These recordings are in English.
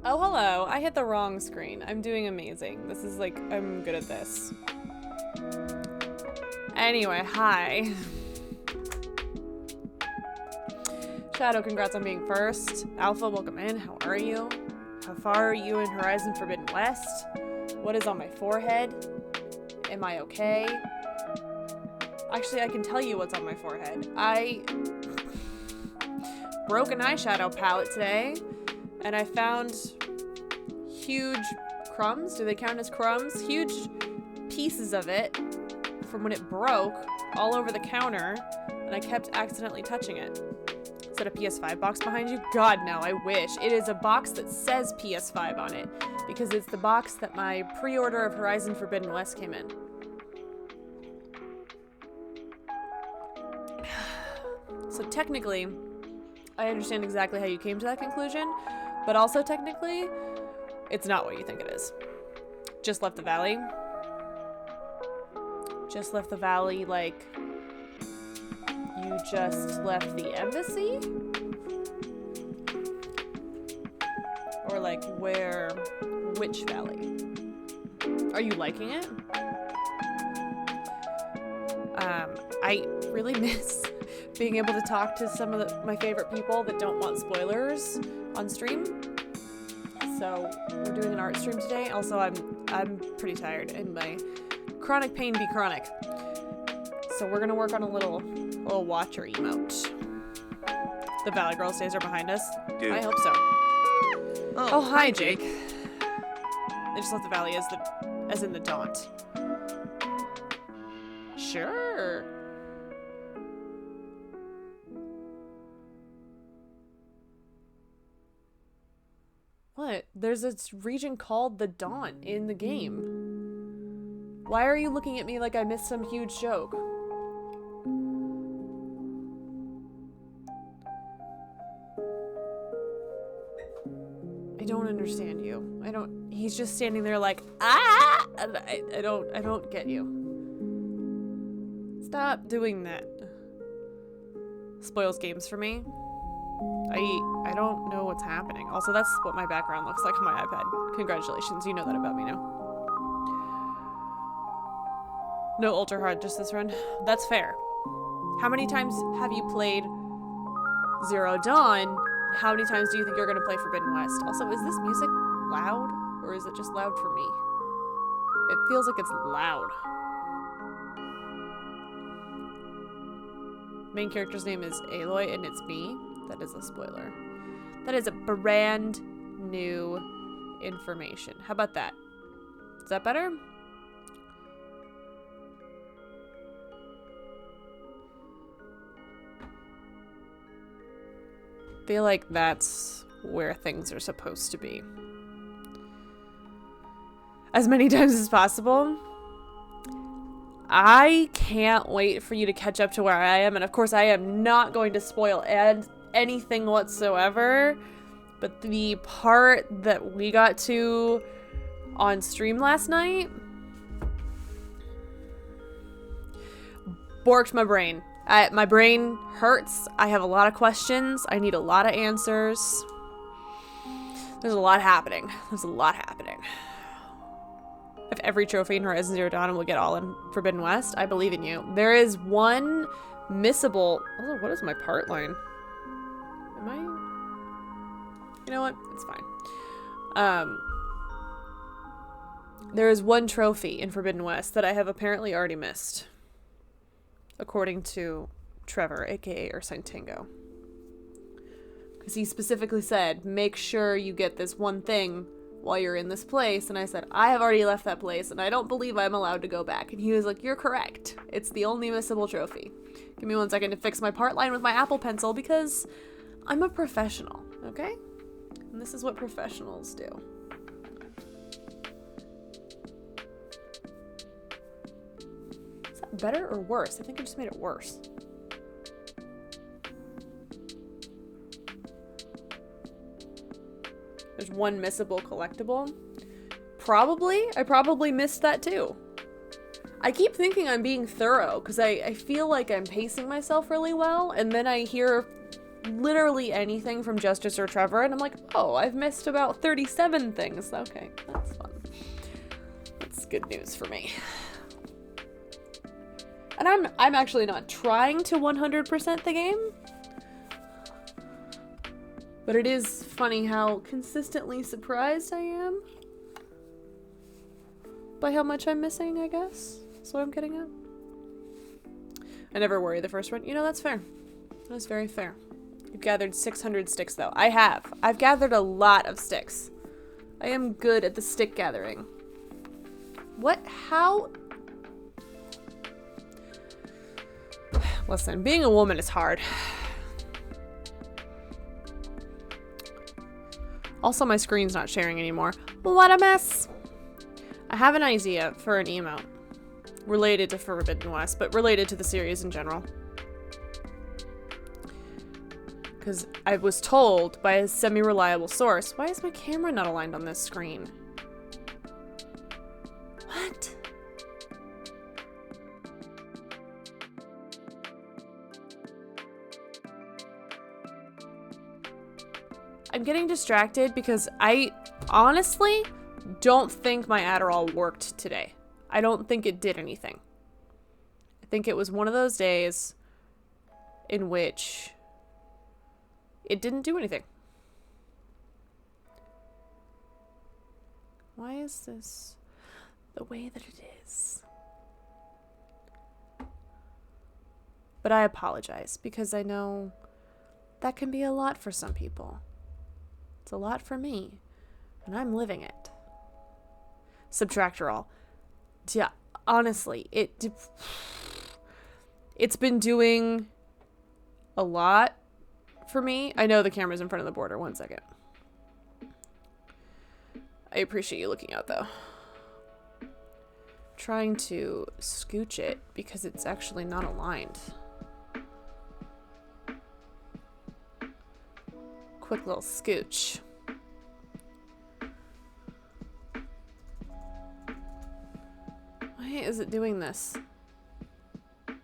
Oh, hello. I hit the wrong screen. I'm doing amazing. This is like, I'm good at this. Anyway, hi. Shadow, congrats on being first. Alpha, welcome in. How are you? How far are you in Horizon Forbidden West? What is on my forehead? Am I okay? Actually, I can tell you what's on my forehead. I broke an eyeshadow palette today, and I found huge crumbs. Do they count as crumbs? Huge pieces of it from when it broke all over the counter, and I kept accidentally touching it. Is that a PS5 box behind you? God, no, I wish. It is a box that says PS5 on it, because it's the box that my pre-order of Horizon Forbidden West came in. So technically, I understand exactly how you came to that conclusion, but also technically, it's not what you think it is. Just left the valley. Just left the valley like you just left the embassy? Or like where, which valley? Are you liking it? I really miss being able to talk to some of my favorite people that don't want spoilers on stream. So we're doing an art stream today. Also, I'm pretty tired and my chronic pain be chronic. So we're gonna work on a little watcher emote. The Valley Girls days are behind us. Dude. I hope so. Oh, hi, Jake. They just left the valley as in the daunt. Sure. What? There's a region called the Daunt in the game. Why are you looking at me like I missed some huge joke? I don't understand you. He's just standing there like, ah! And I don't get you. Stop doing that. Spoils games for me. I don't know what's happening. Also, that's what my background looks like on my iPad. Congratulations, you know that about me now. No ultra hard, just this run. That's fair. How many times have you played Zero Dawn? How many times do you think you're going to play Forbidden West? Also, is this music loud? Or is it just loud for me? It feels like it's loud. Main character's name is Aloy, and it's me. That is a spoiler. That is a brand new information. How about that? Is that better? Feel like that's where things are supposed to be. As many times as possible. I can't wait for you to catch up to where I am, and of course I am not going to spoil anything whatsoever, but the part that we got to on stream last night borked my brain. My brain hurts. I have a lot of questions. I need a lot of answers. There's a lot happening. If every trophy in Horizon Zero Dawn will get all in Forbidden West, I believe in you. There is one missable... Oh, what is my part line? Am I... You know what? It's fine. There is one trophy in Forbidden West that I have apparently already missed. According to Trevor, aka Ursine Tango. Because he specifically said, make sure you get this one thing while you're in this place. And I said, I have already left that place and I don't believe I'm allowed to go back. And he was like, you're correct. It's the only missable trophy. Give me 1 second to fix my part line with my Apple Pencil because I'm a professional, okay? And this is what professionals do. Is that better or worse? I think I just made it worse. There's one missable collectible. Probably. I probably missed that too. I keep thinking I'm being thorough because I feel like I'm pacing myself really well, and then I hear literally anything from Justice or Trevor and I'm like, oh, I've missed about 37 things. Okay, that's fun. That's good news for me. And I'm actually not trying to 100% the game. But it is funny how consistently surprised I am by how much I'm missing, I guess. That's what I'm getting at. I never worry the first run. You know, that's fair. That's very fair. You've gathered 600 sticks, though. I have. I've gathered a lot of sticks. I am good at the stick gathering. What? How? Listen, being a woman is hard. Also, my screen's not sharing anymore. What a mess! I have an idea for an emote. Related to Forbidden West, but related to the series in general. Because I was told by a semi-reliable source. Why is my camera not aligned on this screen? What? I'm getting distracted because I honestly don't think my Adderall worked today. I don't think it did anything. I think it was one of those days in which it didn't do anything. Why is this the way that it is? But I apologize because I know that can be a lot for some people. It's a lot for me, and I'm living it. Subtractorol. Yeah, honestly, it's been doing a lot for me. I know the camera's in front of the border. 1 second. I appreciate you looking out, though. Trying to scooch it because it's actually not aligned. Quick little scooch. Why is it doing this? You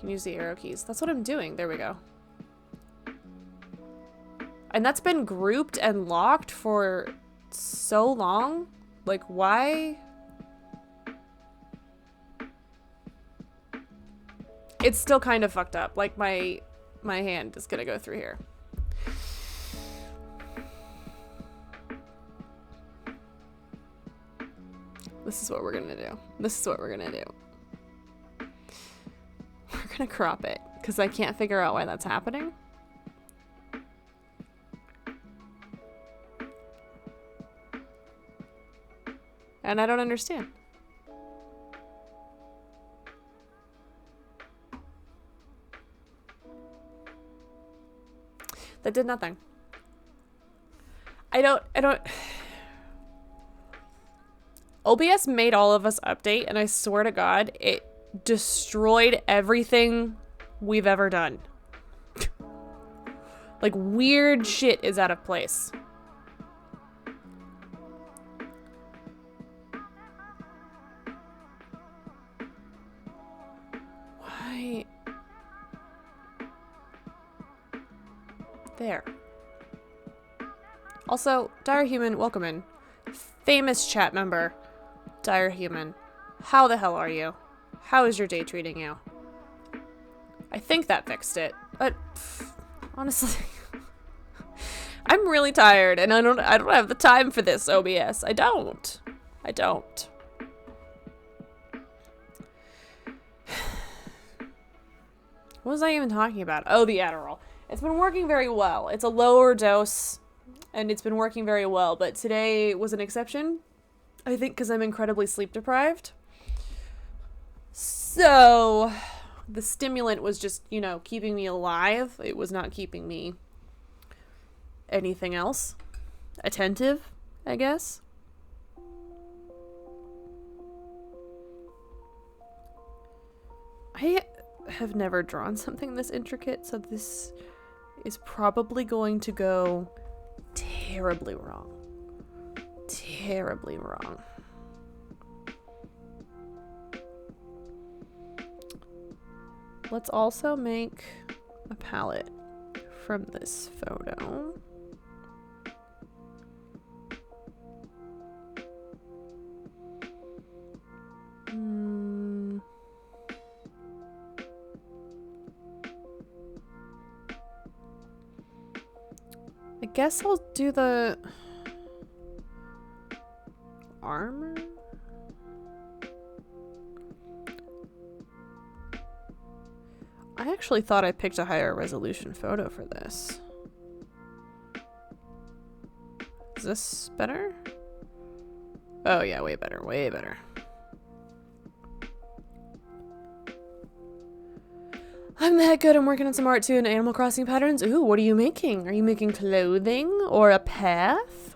can use the arrow keys. That's what I'm doing. There we go. And that's been grouped and locked for so long. Like, why? It's still kind of fucked up. Like, my hand is gonna go through here. This is what we're gonna do. This is what we're gonna do. We're gonna crop it, because I can't figure out why that's happening. And I don't understand. That did nothing. I don't OBS made all of us update, and I swear to God, it destroyed everything we've ever done. Like, weird shit is out of place. Why? There. Also, Dire Human, welcome in. Famous chat member, Dire Human. How the hell are you? How is your day treating you? I think that fixed it, but honestly, I'm really tired, and I don't have the time for this, OBS. I don't. What was I even talking about? Oh, the Adderall. It's been working very well. It's a lower dose, and it's been working very well, but today was an exception. I think because I'm incredibly sleep deprived. So, the stimulant was just, you know, keeping me alive. It was not keeping me anything else. Attentive, I guess. I have never drawn something this intricate, so this is probably going to go terribly wrong. Terribly wrong. Let's also make a palette from this photo. I guess I'll do the armor. I actually thought I picked a higher resolution photo for this. Is this better? Oh yeah, way better, way better. I'm that good. I'm working on some art too and Animal Crossing patterns. Ooh, what are you making? Are you making clothing or a path?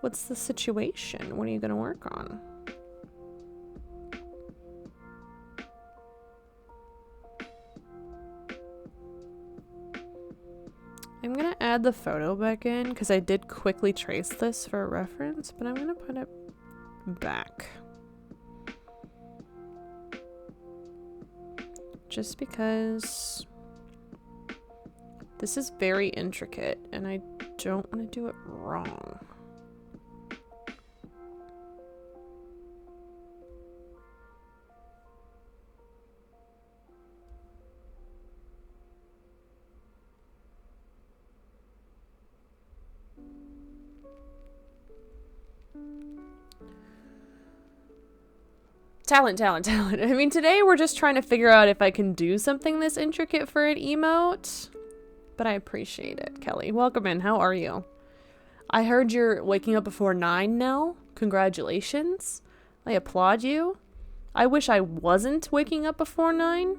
What's the situation? What are you gonna work on? I'm gonna add the photo back in because I did quickly trace this for reference, but I'm gonna put it back. Just because this is very intricate and I don't want to do it wrong. Talent. I mean, today we're just trying to figure out if I can do something this intricate for an emote. But I appreciate it, Kelly. Welcome in. How are you? I heard you're waking up before 9 now. Congratulations. I applaud you. I wish I wasn't waking up before 9.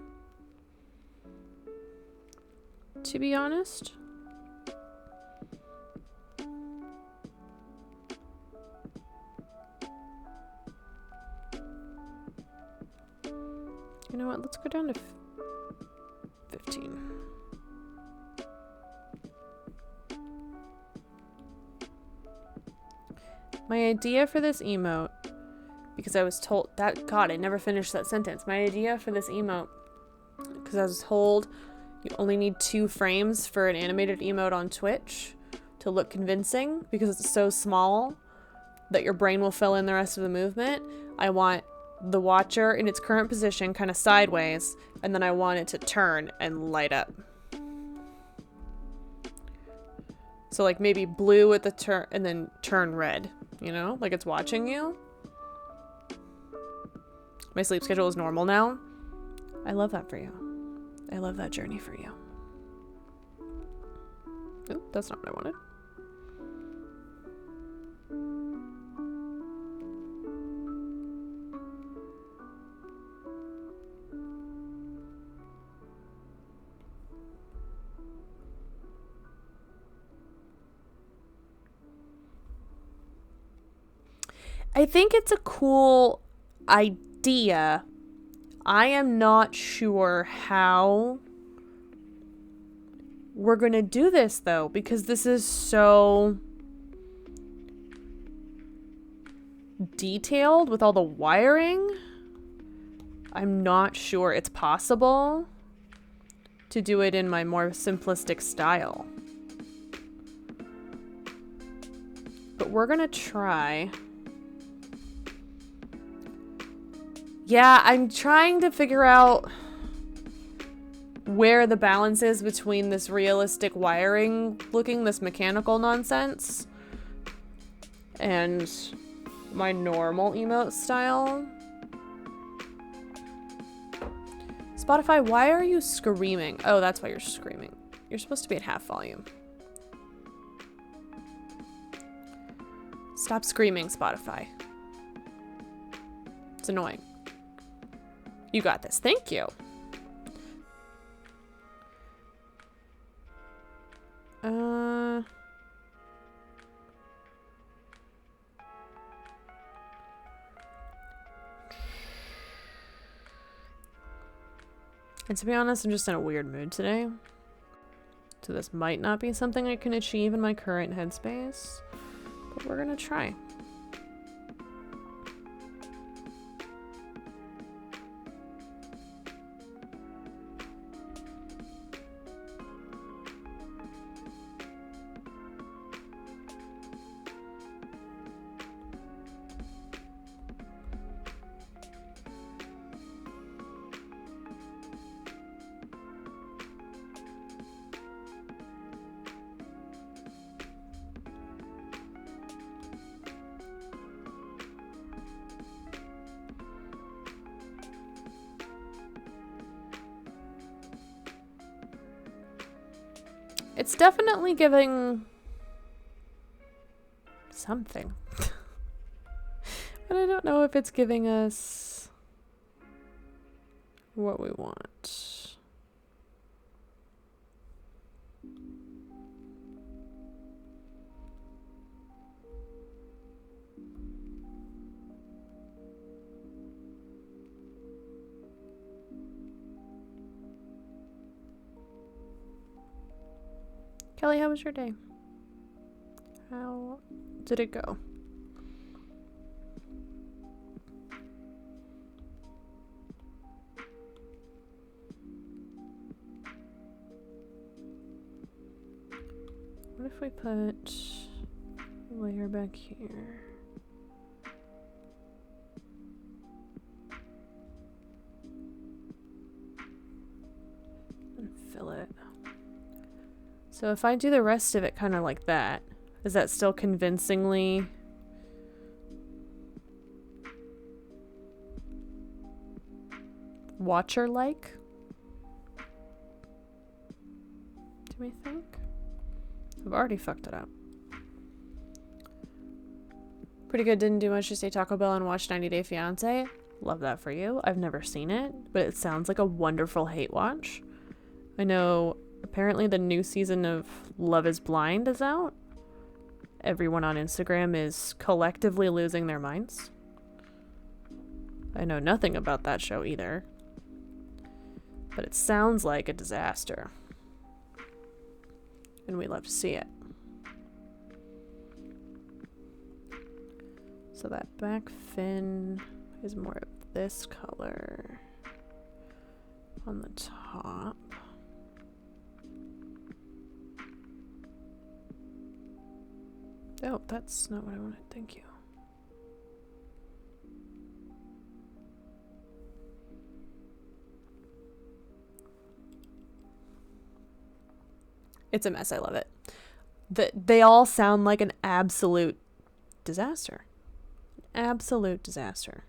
To be honest. You know what? Let's go down to 15. My idea for this emote, because I was told that, God, I never finished that sentence. My idea for this emote, because I was told you only need 2 frames for an animated emote on Twitch to look convincing because it's so small that your brain will fill in the rest of the movement. I want the watcher in its current position kind of sideways, and then I want it to turn and light up. So like maybe blue at the turn and then turn red, you know, like it's watching you. My sleep schedule is normal now. I love that for you. I love that journey for you. Oh, that's not what I wanted. I think it's a cool idea. I am not sure how we're going to do this, though, because this is so detailed with all the wiring. I'm not sure it's possible to do it in my more simplistic style. But we're going to try. Yeah, I'm trying to figure out where the balance is between this realistic wiring looking, this mechanical nonsense, and my normal emote style. Spotify, why are you screaming? Oh, that's why you're screaming. You're supposed to be at half volume. Stop screaming, Spotify. It's annoying. You got this. Thank you. And to be honest, I'm just in a weird mood today. So this might not be something I can achieve in my current headspace, but we're gonna try. It's definitely giving something. But I don't know if it's giving us what we want. Kelly, how was your day? How did it go? What if we put a layer back here? And fill it. So if I do the rest of it kind of like that, is that still convincingly Watcher-like? Do we think? I've already fucked it up. Pretty good. Didn't do much. Just ate Taco Bell and watched 90 Day Fiancé. Love that for you. I've never seen it, but it sounds like a wonderful hate watch. I know apparently the new season of Love is Blind is out. Everyone on Instagram is collectively losing their minds. I know nothing about that show either, but it sounds like a disaster. And we love to see it. So that back fin is more of this color on the top. Oh, that's not what I wanted. Thank you. It's a mess. I love it. They all sound like an absolute disaster. Absolute disaster.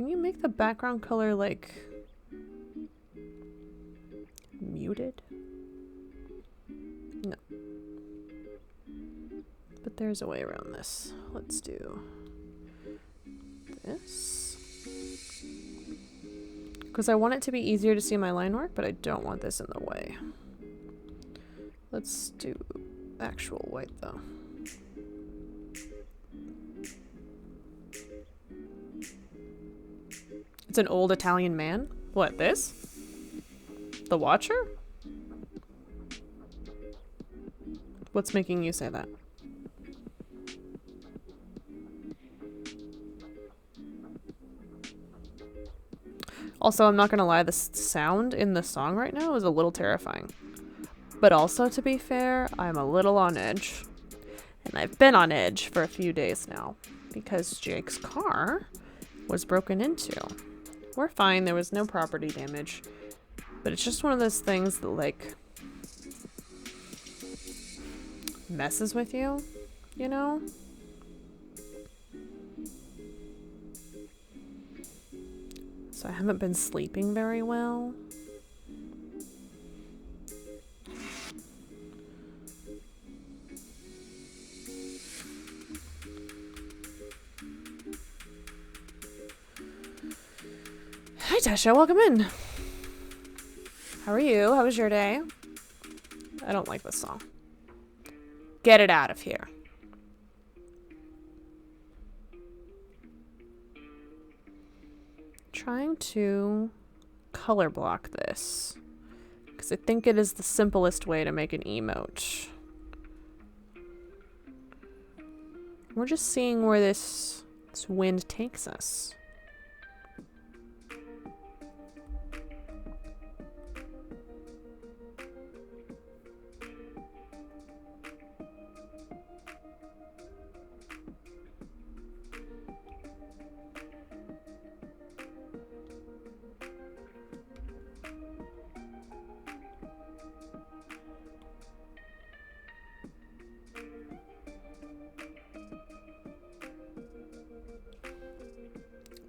can you make the background color, like, muted? No. But there's a way around this. Let's do this. Because I want it to be easier to see my line work, but I don't want this in the way. Let's do actual white, though. It's an old Italian man? What, this? The Watcher? What's making you say that? Also, I'm not gonna lie, the sound in the song right now is a little terrifying. But also, to be fair, I'm a little on edge. And I've been on edge for a few days now. Because Jake's car was broken into. We're fine, there was no property damage. But it's just one of those things that, like, messes with you, you know? So I haven't been sleeping very well. Hi Tasha, welcome in. How are you? How was your day? I don't like this song. Get it out of here. Trying to color block this because I think it is the simplest way to make an emote. We're just seeing where this wind takes us.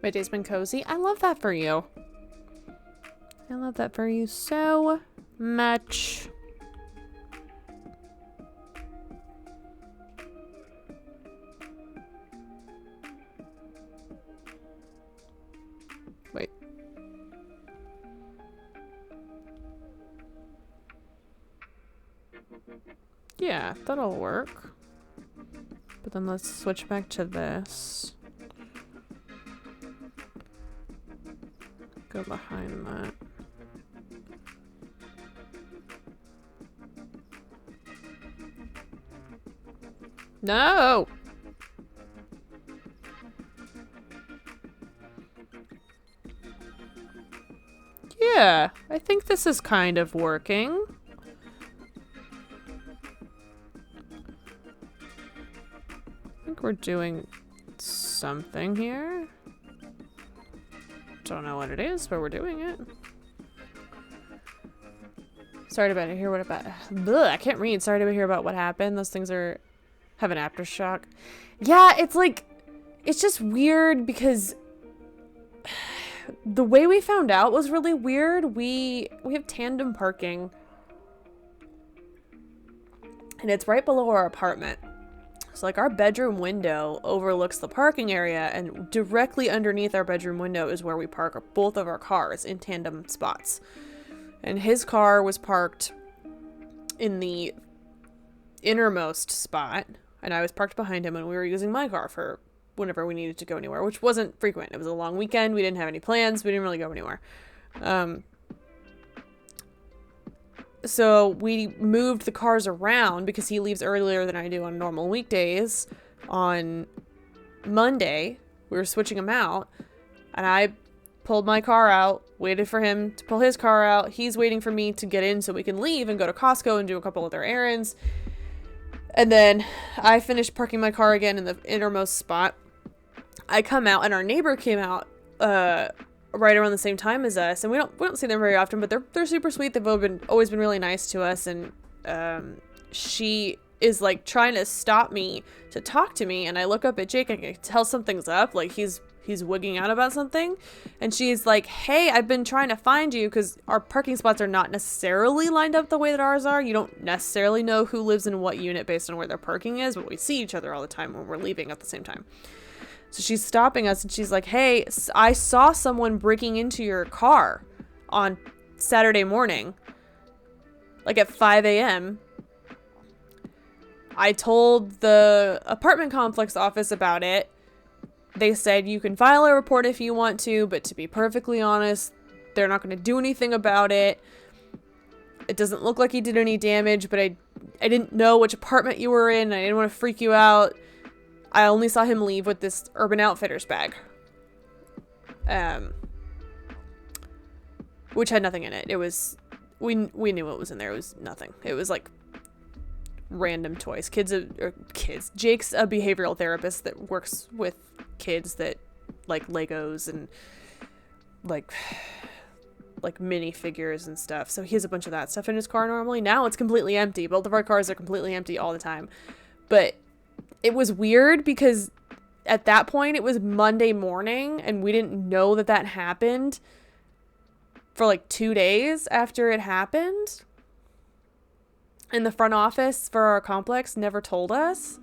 My day's been cozy. I love that for you. I love that for you so much. Wait. Yeah, that'll work. But then let's switch back to this. Go behind that. No! Yeah, I think this is kind of working. I think we're doing something here. Don't know what it is, but we're doing it. Sorry to hear what about. Bleh, I can't read. Sorry to hear about what happened. Those things have an aftershock. Yeah, it's like, it's just weird because the way we found out was really weird. We have tandem parking, and it's right below our apartment. So like our bedroom window overlooks the parking area, and directly underneath our bedroom window is where we park both of our cars in tandem spots. And his car was parked in the innermost spot, and I was parked behind him, and we were using my car for whenever we needed to go anywhere, which wasn't frequent. It was a long weekend. We didn't have any plans. We didn't really go anywhere. So we moved the cars around because he leaves earlier than I do on normal weekdays. On Monday, we were switching them out, and I pulled my car out, waited for him to pull his car out. He's waiting for me to get in so we can leave and go to Costco and do a couple other errands. And then I finished parking my car again in the innermost spot. I come out, and our neighbor came out right around the same time as us, and we don't see them very often, but they're super sweet. They've always been really nice to us, and she is like trying to stop me to talk to me, and I look up at Jake and I can tell something's up. Like he's he's wigging out about something. And she's like, hey, I've been trying to find you because our parking spots are not necessarily lined up the way that ours are. You don't necessarily know who lives in what unit based on where their parking is, but we see each other all the time when we're leaving at the same time. So she's stopping us and she's like, hey, I saw someone breaking into your car on Saturday morning, like at 5 a.m. I told the apartment complex office about it. They said you can file a report if you want to, but to be perfectly honest, they're not going to do anything about it. It doesn't look like he did any damage, but I didn't know which apartment you were in. I didn't want to freak you out. I only saw him leave with this Urban Outfitters bag. Which had nothing in it. It was, we knew what was in there. It was nothing. It was like random toys. Jake's a behavioral therapist that works with kids that like Legos and like mini figures and stuff. So he has a bunch of that stuff in his car normally. Now it's completely empty. Both of our cars are completely empty all the time. But it was weird because at that point it was Monday morning and we didn't know that happened for like 2 days after it happened. And the front office for our complex never told us,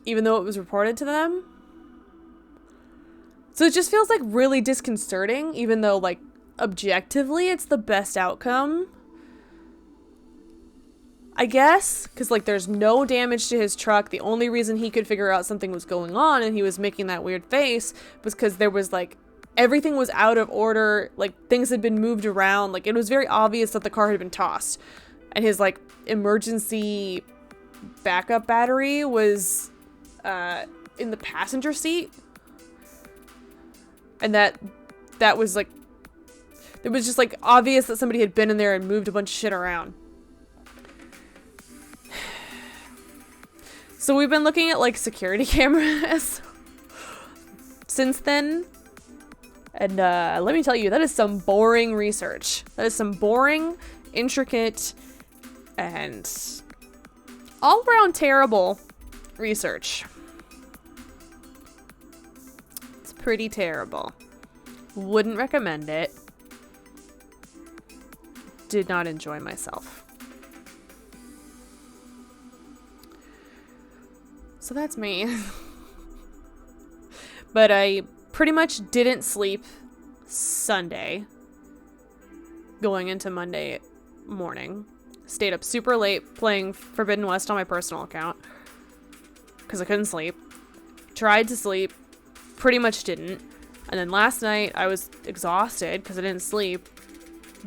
even though it was reported to them. So it just feels like really disconcerting, even though like objectively it's the best outcome, I guess, because like there's no damage to his truck. The only reason he could figure out something was going on and he was making that weird face was because there was like everything was out of order, like things had been moved around, like it was very obvious that the car had been tossed, and his like emergency backup battery was in the passenger seat, and that was like, it was just like obvious that somebody had been in there and moved a bunch of shit around. So we've been looking at like security cameras since then. And let me tell you, that is some boring research. That is some boring, intricate, and all-around terrible research. It's pretty terrible. Wouldn't recommend it. Did not enjoy myself. So that's me. But I pretty much didn't sleep Sunday going into Monday morning. Stayed up super late playing Forbidden West on my personal account because I couldn't sleep. Tried to sleep, pretty much didn't. And then last night I was exhausted because I didn't sleep.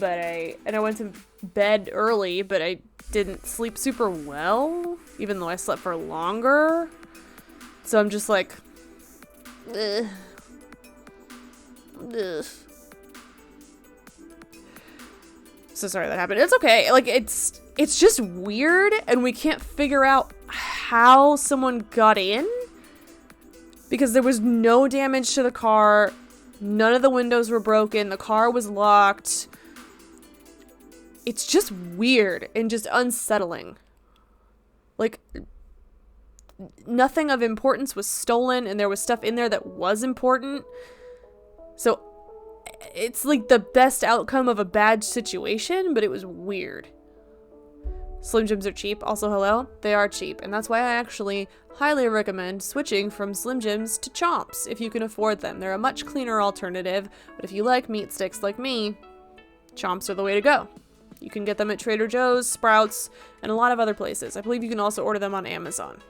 I went to bed early, but I didn't sleep super well, even though I slept for longer. So I'm just like, ugh. Ugh. So sorry that happened. It's okay. Like it's just weird, and we can't figure out how someone got in because there was no damage to the car. None of the windows were broken. The car was locked. It's just weird and just unsettling. Like nothing of importance was stolen, and there was stuff in there that was important. So it's like the best outcome of a bad situation, but it was weird. Slim Jims are cheap. Also, hello. They are cheap. And that's why I actually highly recommend switching from Slim Jims to Chomps if you can afford them. They're a much cleaner alternative, but if you like meat sticks like me, Chomps are the way to go. You can get them at Trader Joe's, Sprouts, and a lot of other places. I believe you can also order them on Amazon.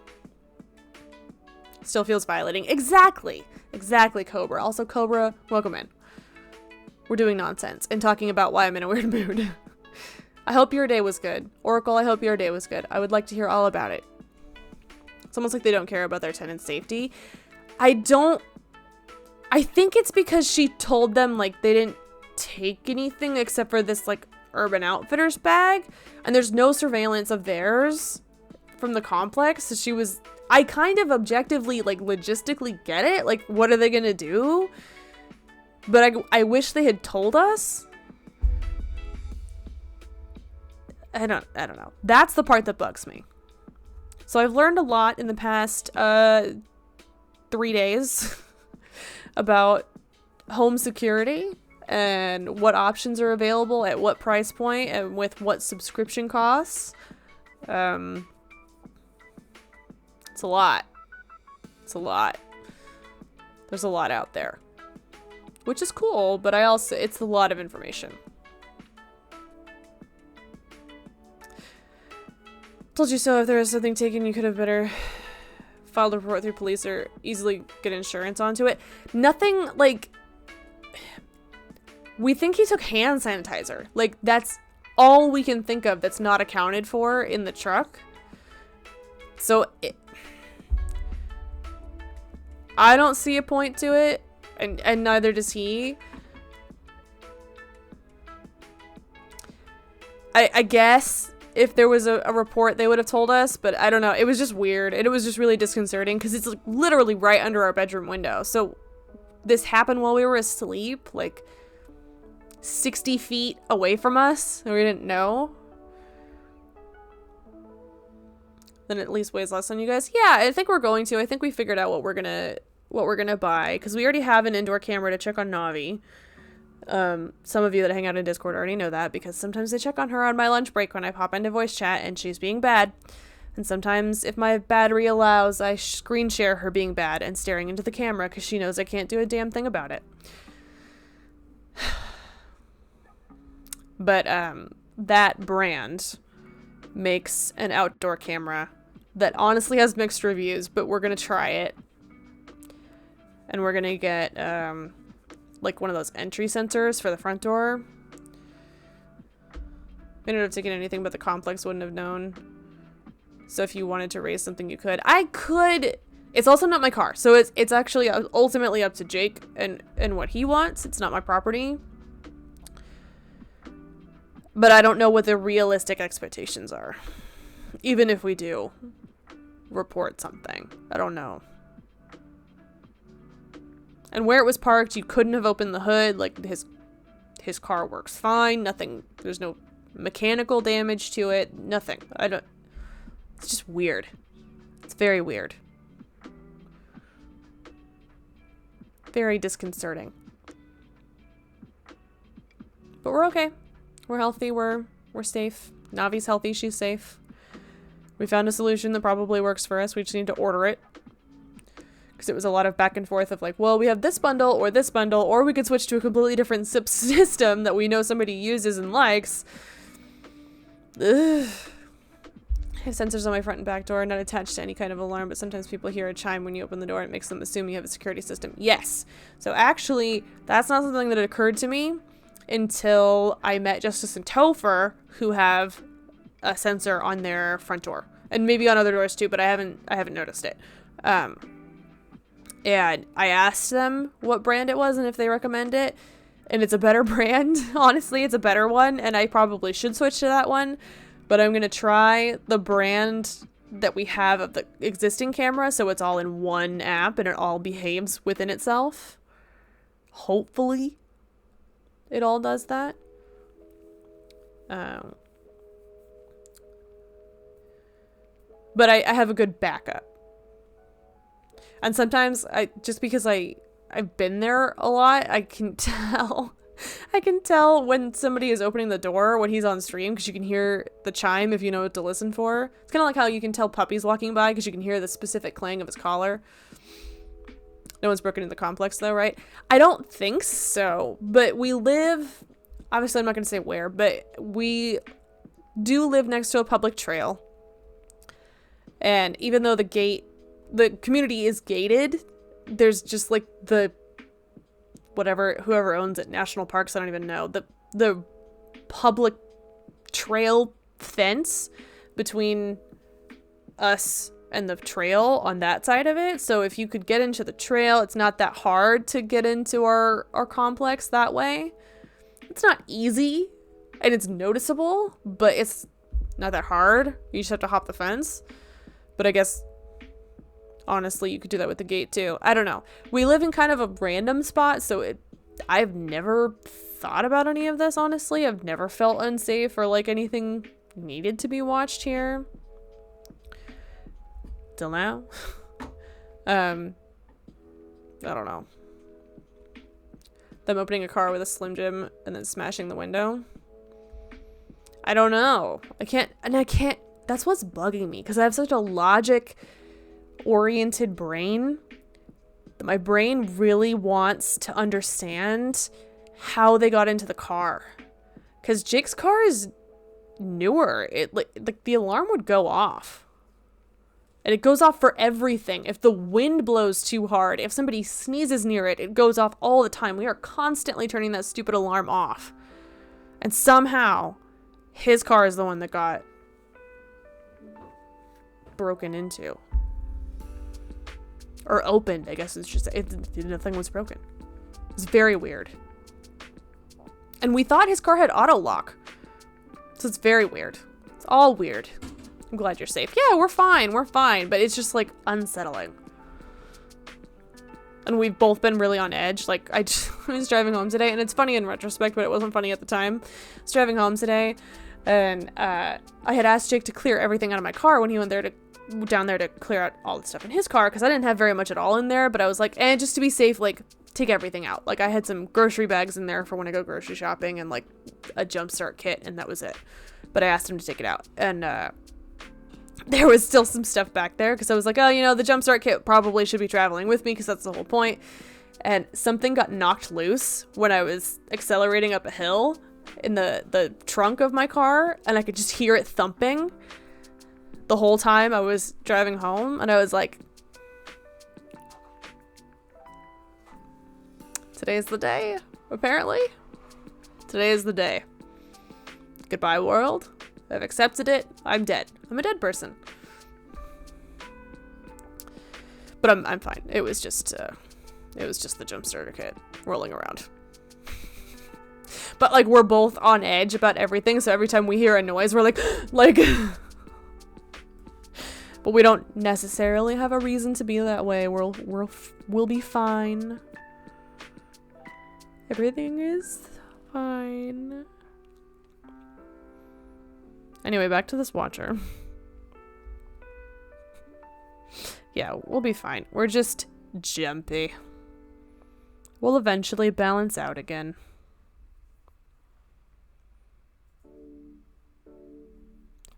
Still feels violating. Exactly, Cobra. Also, Cobra, welcome in. We're doing nonsense and talking about why I'm in a weird mood. I hope your day was good. Oracle, I hope your day was good. I would like to hear all about it. It's almost like they don't care about their tenants' safety. I think it's because she told them, like, they didn't take anything except for this, like, Urban Outfitters bag. And there's no surveillance of theirs from the complex. So I kind of objectively, like, logistically get it. Like, what are they gonna do? But I wish they had told us. I don't know. That's the part that bugs me. So I've learned a lot in the past 3 days about home security and what options are available at what price point and with what subscription costs. It's a lot. It's a lot. There's a lot out there, which is cool, but it's a lot of information. Told you so. If there was something taken, you could have better filed a report through police or easily get insurance onto it. Nothing like... We think he took hand sanitizer. Like, that's all we can think of that's not accounted for in the truck. So, I don't see a point to it, and neither does he. I guess if there was a report, they would have told us, but I don't know. It was just weird, and it was just really disconcerting, because it's like literally right under our bedroom window. So, this happened while we were asleep, like 60 feet away from us, and we didn't know. Then it at least weighs less on you guys. Yeah, I think we're going to. I think we figured out what we're gonna buy, because we already have an indoor camera to check on Navi. Some of you that hang out in Discord already know that, because sometimes I check on her on my lunch break when I pop into voice chat and she's being bad. And sometimes, if my battery allows, I screen share her being bad and staring into the camera, because she knows I can't do a damn thing about it. But that brand makes an outdoor camera that honestly has mixed reviews, but we're gonna try it. And we're gonna get like one of those entry sensors for the front door. We ended up taking anything, but the complex wouldn't have known. So if you wanted to raise something, you could. I could. It's also not my car, so it's actually ultimately up to Jake and what he wants. It's not my property. But I don't know what the realistic expectations are. Even if we do report something. I don't know. And where it was parked, you couldn't have opened the hood. Like, his car works fine. Nothing. There's no mechanical damage to it. Nothing. It's just weird. It's very weird. Very disconcerting. But we're okay. We're healthy. We're safe. Navi's healthy. She's safe. We found a solution that probably works for us. We just need to order it. Because it was a lot of back and forth of like, well, we have this bundle, or we could switch to a completely different system that we know somebody uses and likes. Ugh. I have sensors on my front and back door, not attached to any kind of alarm, but sometimes people hear a chime when you open the door and it makes them assume you have a security system. Yes. So actually, that's not something that occurred to me until I met Justice and Topher, who have a sensor on their front door. And maybe on other doors too, but I haven't noticed it. And I asked them what brand it was and if they recommend it. And it's a better brand. Honestly, it's a better one. And I probably should switch to that one. But I'm going to try the brand that we have of the existing camera. So it's all in one app and it all behaves within itself. Hopefully, it all does that. But I have a good backup. And sometimes just because I've been there a lot, I can tell when somebody is opening the door when he's on stream, because you can hear the chime if you know what to listen for. It's kind of like how you can tell puppies walking by because you can hear the specific clang of his collar. No one's broken into the complex though, right? I don't think so, but we live, obviously I'm not going to say where, but we do live next to a public trail. And even though the community is gated, there's just like whoever owns it, national parks, I don't even know, the public trail fence between us and the trail on that side of it. So if you could get into the trail, it's not that hard to get into our complex that way. It's not easy and it's noticeable, but it's not that hard. You just have to hop the fence. But I guess honestly, you could do that with the gate too. I don't know. We live in kind of a random spot, so I've never thought about any of this, honestly. I've never felt unsafe or like anything needed to be watched here. Till now. I don't know. Them opening a car with a Slim Jim and then smashing the window. I don't know. I can't, that's what's bugging me, because I have such a logic-oriented brain that my brain really wants to understand how they got into the car. Because Jake's car is newer. It like the alarm would go off. And it goes off for everything. If the wind blows too hard, if somebody sneezes near it, it goes off all the time. We are constantly turning that stupid alarm off. And somehow, his car is the one that got broken into. Or opened, I guess it's just, the thing was broken. It's very weird. And we thought his car had auto lock. So it's very weird. It's all weird. I'm glad you're safe. Yeah, we're fine. We're fine. But it's just like unsettling. And we've both been really on edge. Like I was driving home today, and it's funny in retrospect, but it wasn't funny at the time. I was driving home today, and I had asked Jake to clear everything out of my car when he went down there to clear out all the stuff in his car, because I didn't have very much at all in there. But I was like, just to be safe, like take everything out. Like I had some grocery bags in there for when I go grocery shopping, and like a jumpstart kit, and that was it. But I asked him to take it out, and there was still some stuff back there, because I was like, oh, the jumpstart kit probably should be traveling with me, because that's the whole point. And something got knocked loose when I was accelerating up a hill in the trunk of my car, and I could just hear it thumping the whole time I was driving home. And I was like, today's the day, apparently. Today is the day. Goodbye, world. I've accepted it. I'm dead. I'm a dead person. But I'm fine. It was just the jump starter kit rolling around. But like we're both on edge about everything, so every time we hear a noise, we're like But we don't necessarily have a reason to be that way. We'll be fine. Everything is fine. Anyway, back to this watcher. Yeah, we'll be fine. We're just jumpy. We'll eventually balance out again.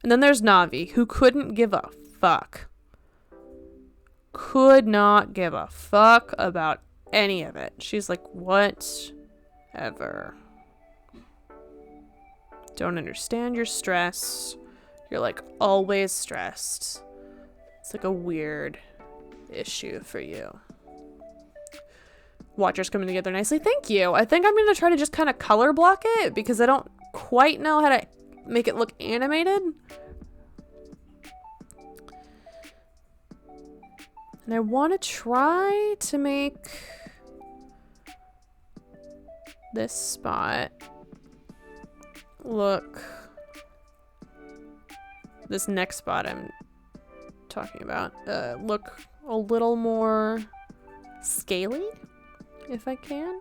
And then there's Navi, who couldn't give a fuck. Could not give a fuck about any of it. She's like, whatever. Don't understand your stress. You're like always stressed. It's like a weird issue for you. Watchers coming together nicely. Thank you. I think I'm going to try to just kind of color block it, because I don't quite know how to make it look animated. And I want to try to make this spot look, this next spot I'm talking about, look a little more scaly, if I can.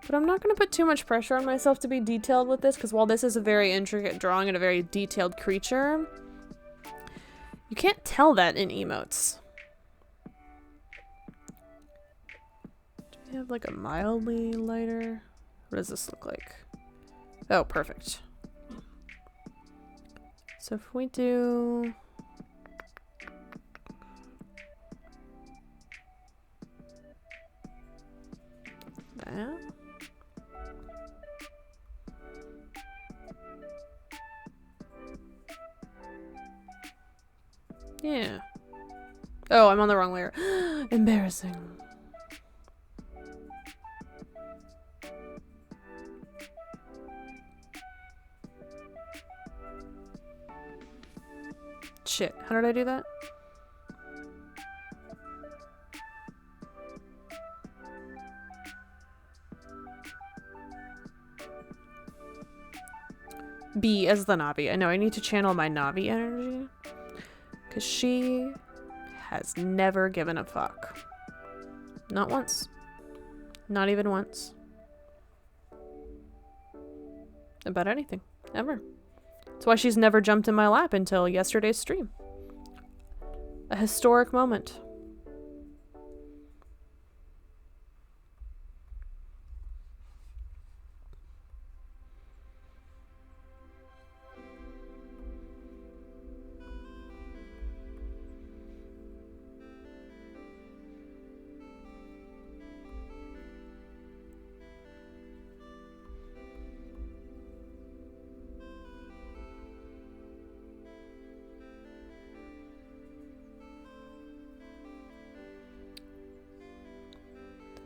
But I'm not going to put too much pressure on myself to be detailed with this, because while this is a very intricate drawing and a very detailed creature, you can't tell that in emotes. Do we have like a mildly lighter? What does this look like? Oh, perfect. So if we do that. Yeah. Oh, I'm on the wrong layer. Embarrassing. Shit, how did I do that? B as the Navi. I know I need to channel my Navi energy, because she has never given a fuck. Not once. Not even once. About anything. Ever. That's why she's never jumped in my lap until yesterday's stream. A historic moment.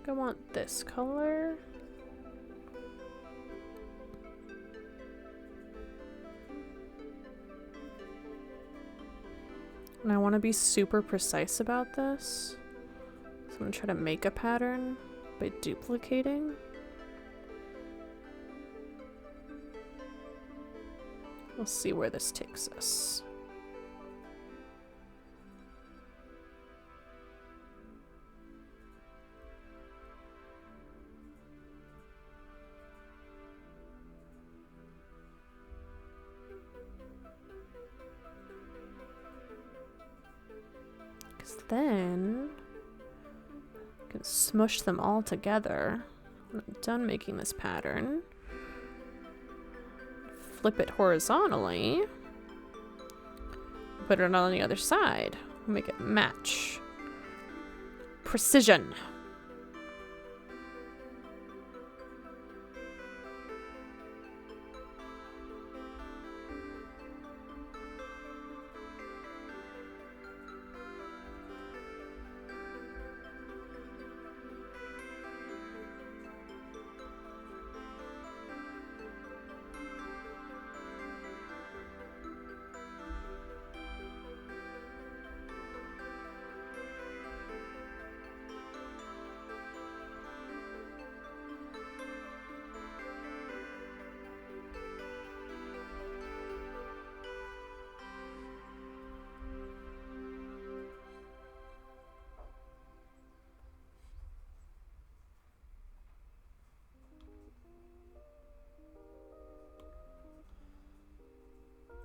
I want this color. And I want to be super precise about this. So I'm going to try to make a pattern by duplicating. We'll see where this takes us. Then I can smush them all together when I'm done making this pattern. Flip it horizontally. Put it on the other side. Make it match. Precision.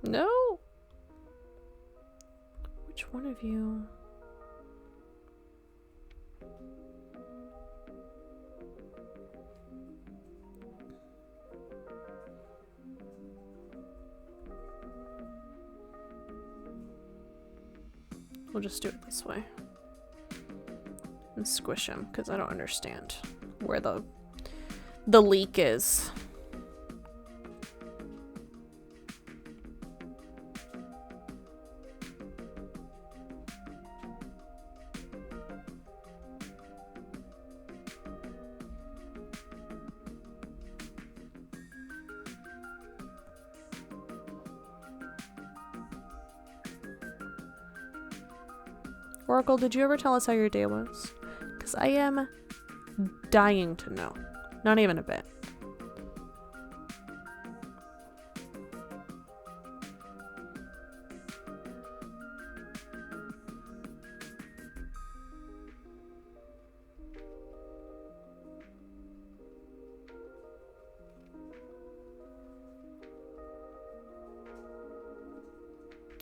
No. Which one of you? We'll just do it this way. And squish him, because I don't understand where the leak is. Oracle, did you ever tell us how your day was? Because I am dying to know. Not even a bit.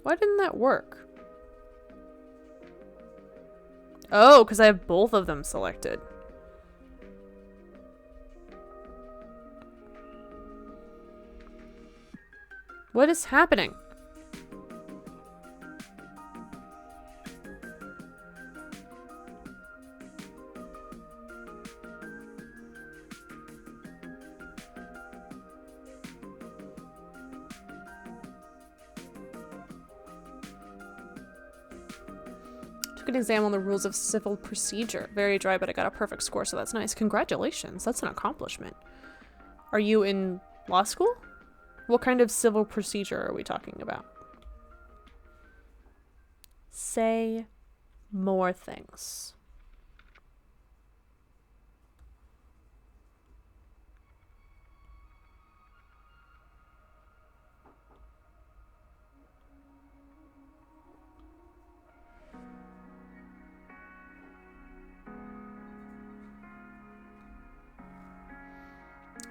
Why didn't that work? Oh, because I have both of them selected. What is happening? An exam on the rules of civil procedure. Very dry, but I got a perfect score, so that's nice. Congratulations. That's an accomplishment. Are you in law school? What kind of civil procedure are we talking about? Say more things.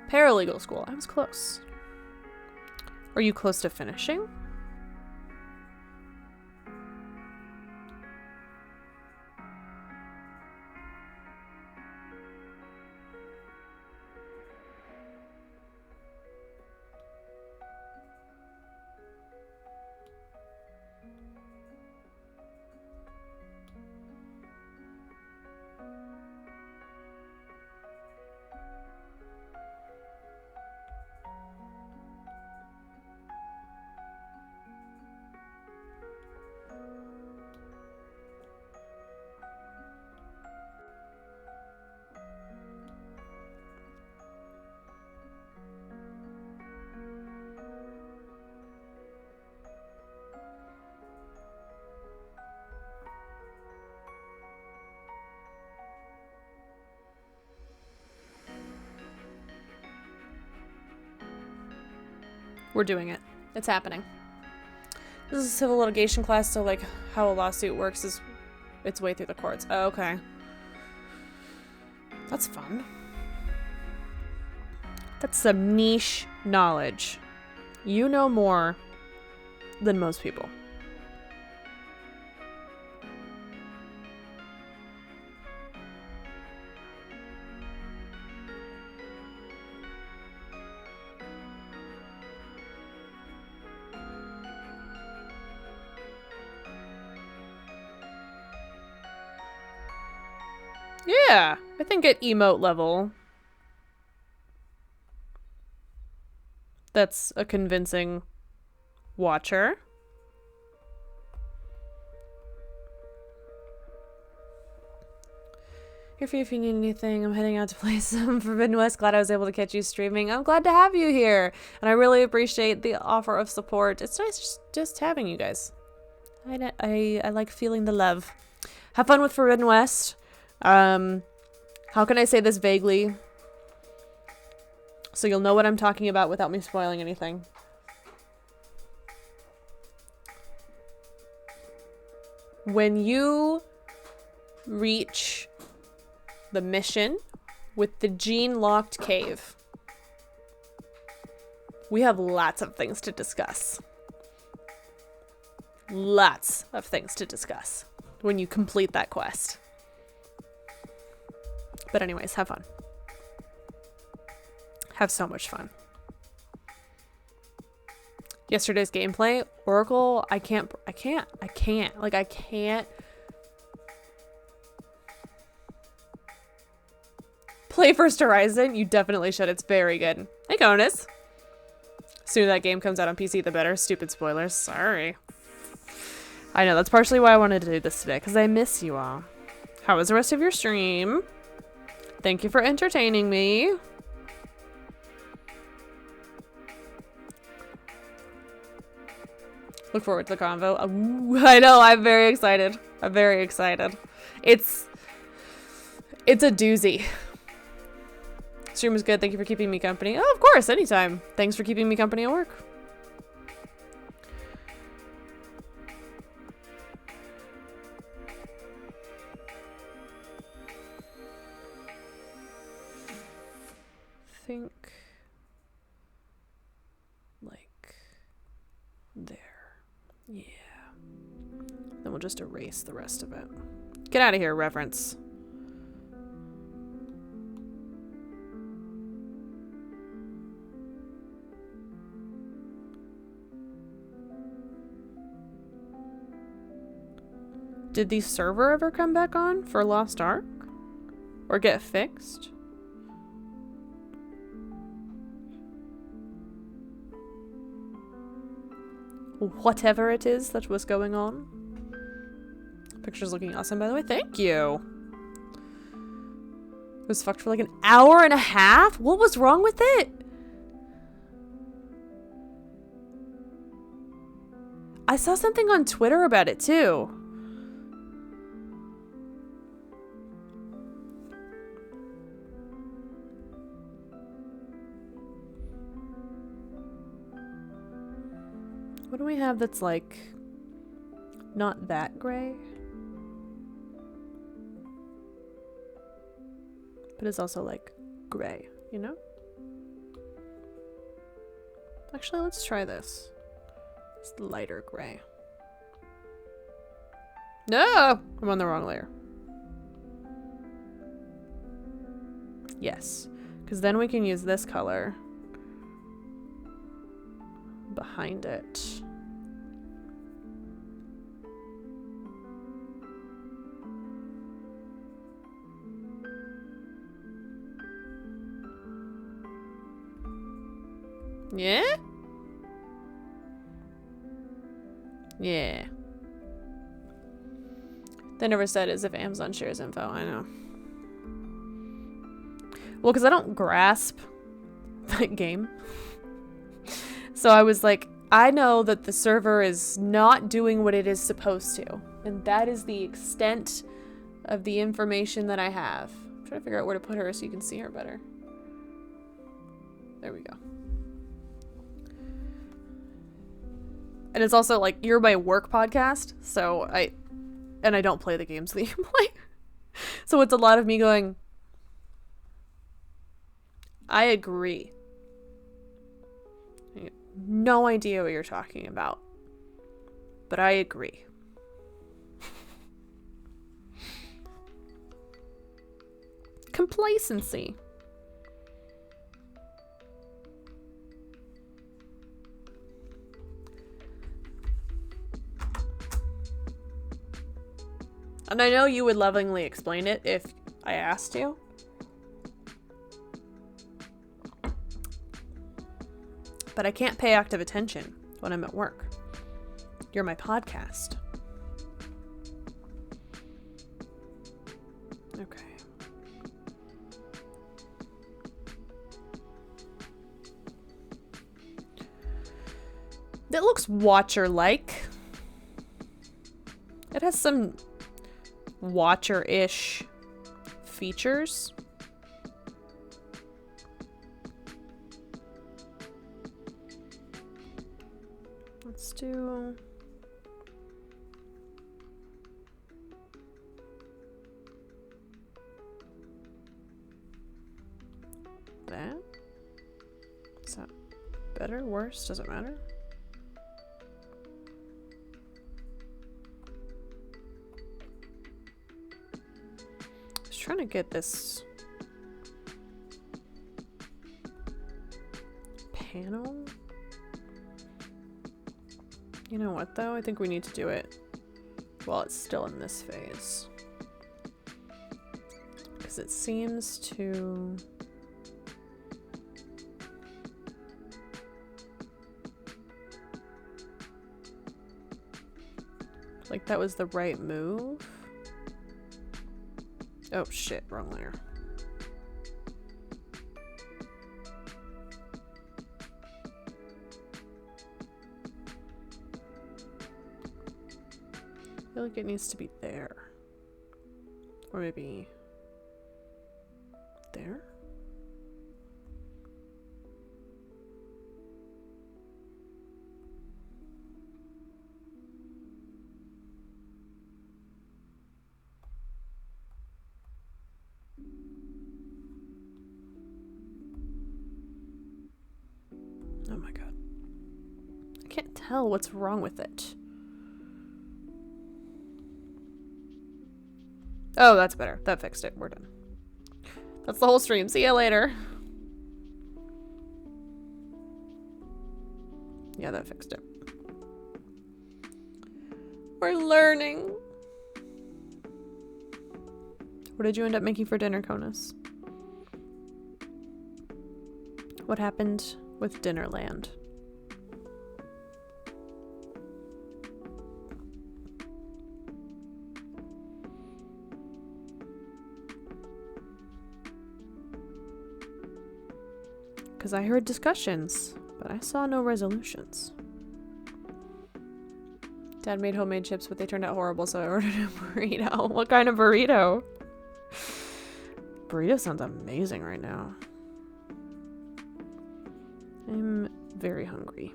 Paralegal school. I was close. Are you close to finishing? We're doing it. It's happening. This is a civil litigation class, so like how a lawsuit works is its way through the courts. Oh, okay. That's fun. That's some niche knowledge. You know more than most people. Yeah, I think at emote level, that's a convincing watcher. Here for you if you need anything. I'm heading out to play some Forbidden West. Glad I was able to catch you streaming. I'm glad to have you here. And I really appreciate the offer of support. It's nice just having you guys. I like feeling the love. Have fun with Forbidden West. How can I say this vaguely so you'll know what I'm talking about without me spoiling anything? When you reach the mission with the gene-locked cave, we have lots of things to discuss. Lots of things to discuss when you complete that quest. But anyways, have fun. Have so much fun. Yesterday's gameplay, Oracle, I can't. Like, I can't play First Horizon. You definitely should. It's very good. Hey, Conus. Sooner that game comes out on PC, the better. Stupid spoilers. Sorry. I know, that's partially why I wanted to do this today, because I miss you all. How was the rest of your stream? Thank you for entertaining me. Look forward to the convo. Ooh, I know, I'm very excited. I'm very excited. It's a doozy. Stream was good. Thank you for keeping me company. Oh, of course, anytime. Thanks for keeping me company at work. Think like there. Yeah. Then we'll just erase the rest of it. Get out of here, reference. Did the server ever come back on for Lost Ark? Or get fixed? Whatever it is that was going on. Picture's looking awesome, by the way. Thank you. It was fucked for like an hour and a half? What was wrong with it? I saw something on Twitter about it too. What do we have that's like not that gray? But it's also like gray, you know? Actually, let's try this. It's lighter gray. No! I'm on the wrong layer. Yes. Because then we can use this color behind it. Yeah? Yeah. They never said as if Amazon shares info. I know. Well, because I don't grasp that game. So I was like, I know that the server is not doing what it is supposed to. And that is the extent of the information that I have. I'm trying to figure out where to put her so you can see her better. There we go. And it's also like, you're my work podcast, so I don't play the games that you play. So it's a lot of me going, I agree. I have no idea what you're talking about, but I agree. Complacency. And I know you would lovingly explain it if I asked you. But I can't pay active attention when I'm at work. You're my podcast. Okay. It looks Watcher-like. It has some Watcher-ish features. Let's do... that. Is that better? Worse? Does it matter? Trying to get this panel. You know what though? I think we need to do it while it's still in this phase. Because it seems to... like that was the right move. Oh shit, wrong layer. I feel like it needs to be there. Or maybe there? Oh my god. I can't tell what's wrong with it. Oh, that's better. That fixed it. We're done. That's the whole stream. See ya later. Yeah, that fixed it. We're learning. What did you end up making for dinner, Conus? What happened with Dinnerland? Because I heard discussions, but I saw no resolutions. Dad made homemade chips, but they turned out horrible, so I ordered a burrito. What kind of burrito? Burrito sounds amazing right now. I'm very hungry.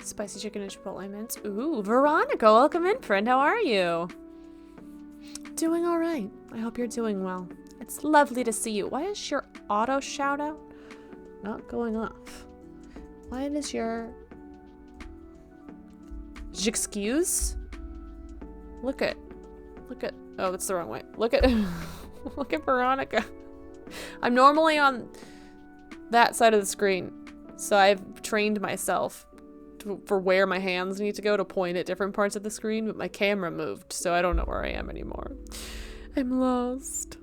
Spicy chicken and chipotle mince. Ooh, Veronica, welcome in, friend. How are you? Doing all right. I hope you're doing well. It's lovely to see you. Why is your auto shout out not going off? Why is your... J'excuse? Look at... Oh, that's the wrong way. Look at... Look at Veronica. I'm normally on that side of the screen, so I've trained myself for where my hands need to go to point at different parts of the screen, but my camera moved, so I don't know where I am anymore. I'm lost.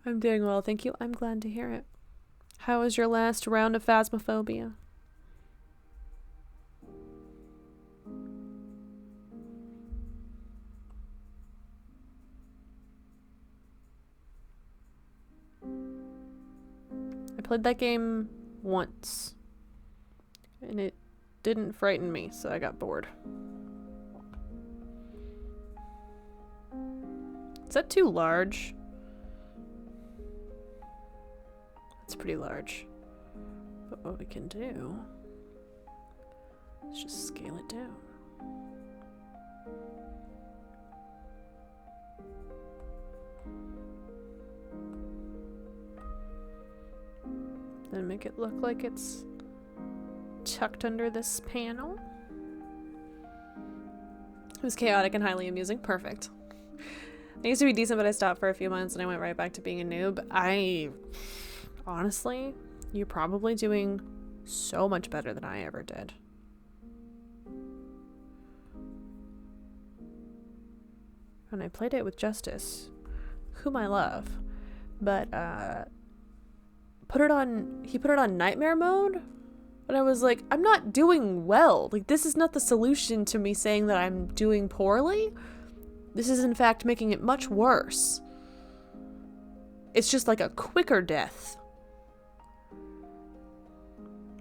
I'm doing well, thank you. I'm glad to hear it. How was your last round of Phasmophobia? I played that game once, and it didn't frighten me, so I got bored. Is that too large? That's pretty large. But what we can do is just scale it down. Then make it look like it's tucked under this panel. It was chaotic and highly amusing. Perfect. I used to be decent, but I stopped for a few months and I went right back to being a noob. Honestly, you're probably doing so much better than I ever did. And I played it with Justice, whom I love, but he put it on nightmare mode, and I was like, I'm not doing well. Like, this is not the solution to me saying that I'm doing poorly. This is in fact making it much worse. It's just like a quicker death.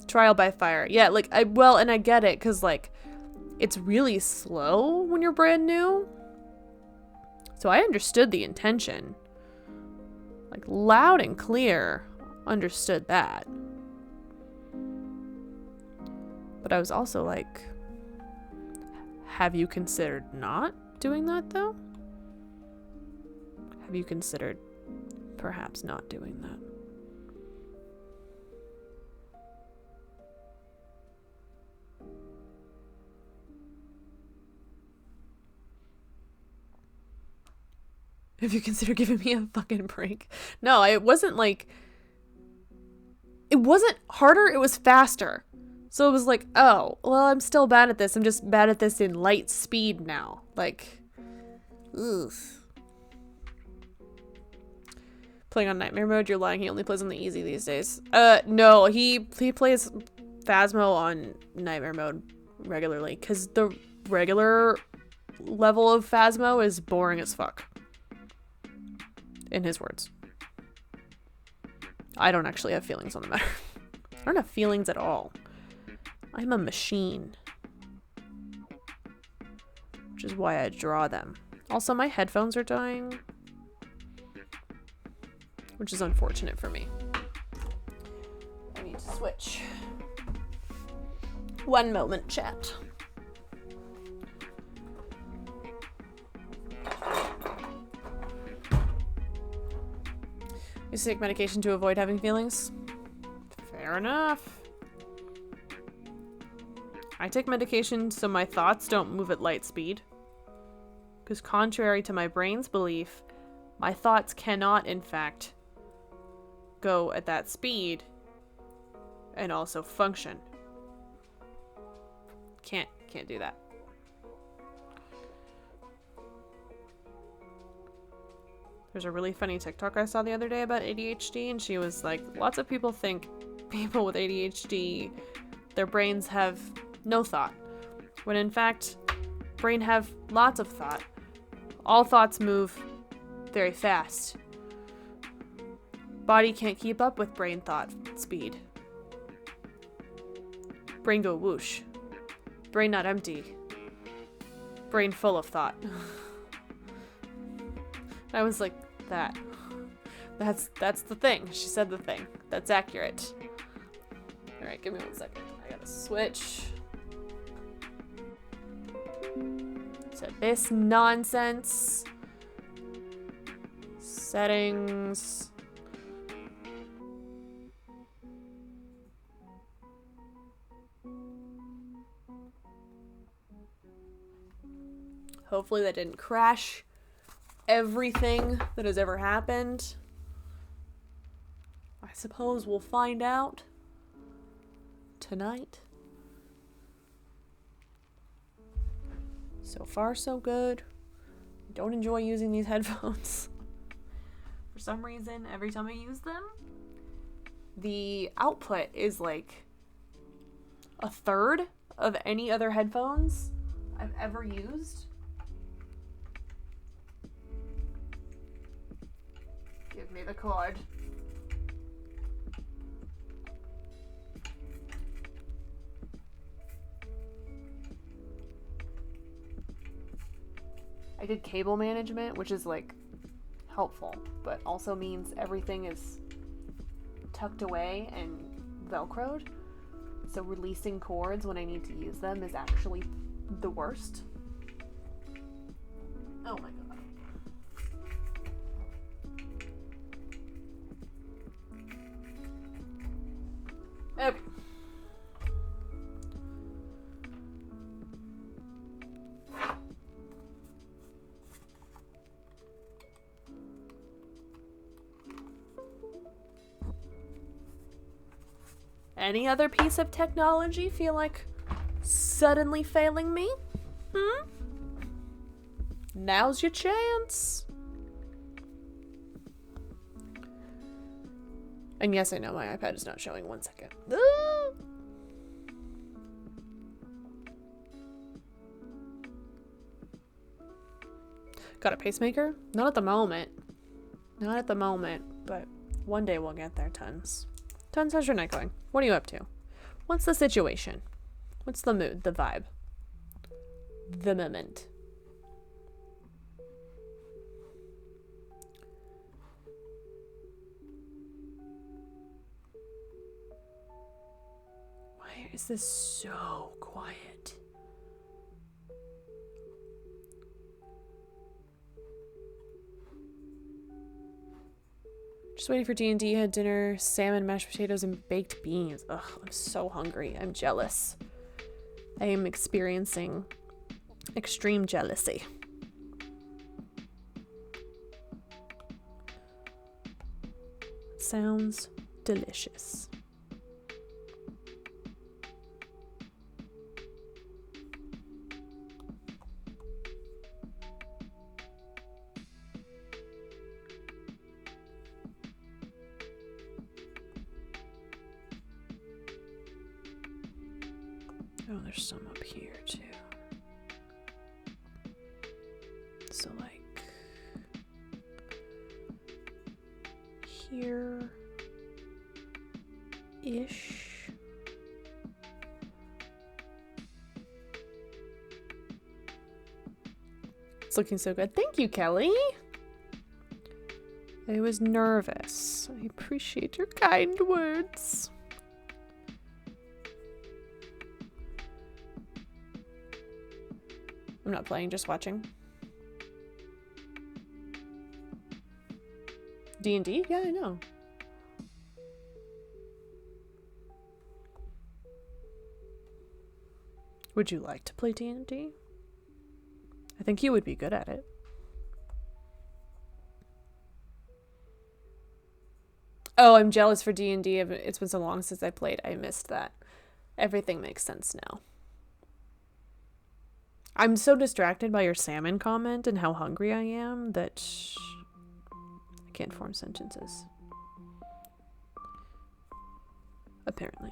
Trial by fire. Yeah, like, and I get it, because, like, it's really slow when you're brand new. So I understood the intention. Like, loud and clear, understood that. But I was also like, have you considered not doing that, though? Have you considered perhaps not doing that? Have you considered giving me a fucking break? No, it wasn't like... It wasn't harder, it was faster. So it was like, oh, well, I'm still bad at this. I'm just bad at this in light speed now. Like, oof. Playing on nightmare mode, you're lying. He only plays on the easy these days. No, he plays Phasmo on nightmare mode regularly, because the regular level of Phasmo is boring as fuck. In his words. I don't actually have feelings on the matter. I don't have feelings at all. I'm a machine. Which is why I draw them. Also, my headphones are dying. Which is unfortunate for me. I need to switch. One moment, chat. You take medication to avoid having feelings? Fair enough. I take medication so my thoughts don't move at light speed. Because contrary to my brain's belief, my thoughts cannot, in fact, go at that speed and also function. Can't do that. There's a really funny TikTok I saw the other day about ADHD, and she was like, lots of people think people with ADHD, their brains have no thought. When in fact, brain have lots of thought. All thoughts move very fast. Body can't keep up with brain thought speed. Brain go whoosh. Brain not empty. Brain full of thought. I was like, that's the thing. She said the thing. That's accurate. Alright, give me 1 second. I gotta switch to this nonsense. Settings. Hopefully that didn't crash everything that has ever happened. I suppose we'll find out tonight. So far, so good. Don't enjoy using these headphones. for some reason, every time I use them, the output is like a third of any other headphones I've ever used. Give me the cord. I did cable management, which is like helpful, but also means everything is tucked away and velcroed. So releasing cords when I need to use them is actually the worst. Oh my god. Okay. Any other piece of technology feel like suddenly failing me? Now's your chance. And yes, I know my iPad is not showing. 1 second. Ah! Got a pacemaker? Not at the moment. Not at the moment, but one day we'll get there, Tons. Tons, how's your night going? What are you up to? What's the situation? What's the mood, the vibe? The moment? Why is this so quiet? Just waiting for D&D. Had dinner, salmon, mashed potatoes, and baked beans. Ugh, I'm so hungry. I'm jealous. I am experiencing extreme jealousy. Sounds delicious. Oh, there's some up here too. So like here-ish. It's looking so good. Thank you, Kelly. I was nervous. I appreciate your kind words. I'm not playing, just watching. D&D? Yeah, I know. Would you like to play D&D? I think you would be good at it. Oh, I'm jealous for D&D. It's been so long since I played. I missed that. Everything makes sense now. I'm so distracted by your salmon comment and how hungry I am that I can't form sentences. Apparently.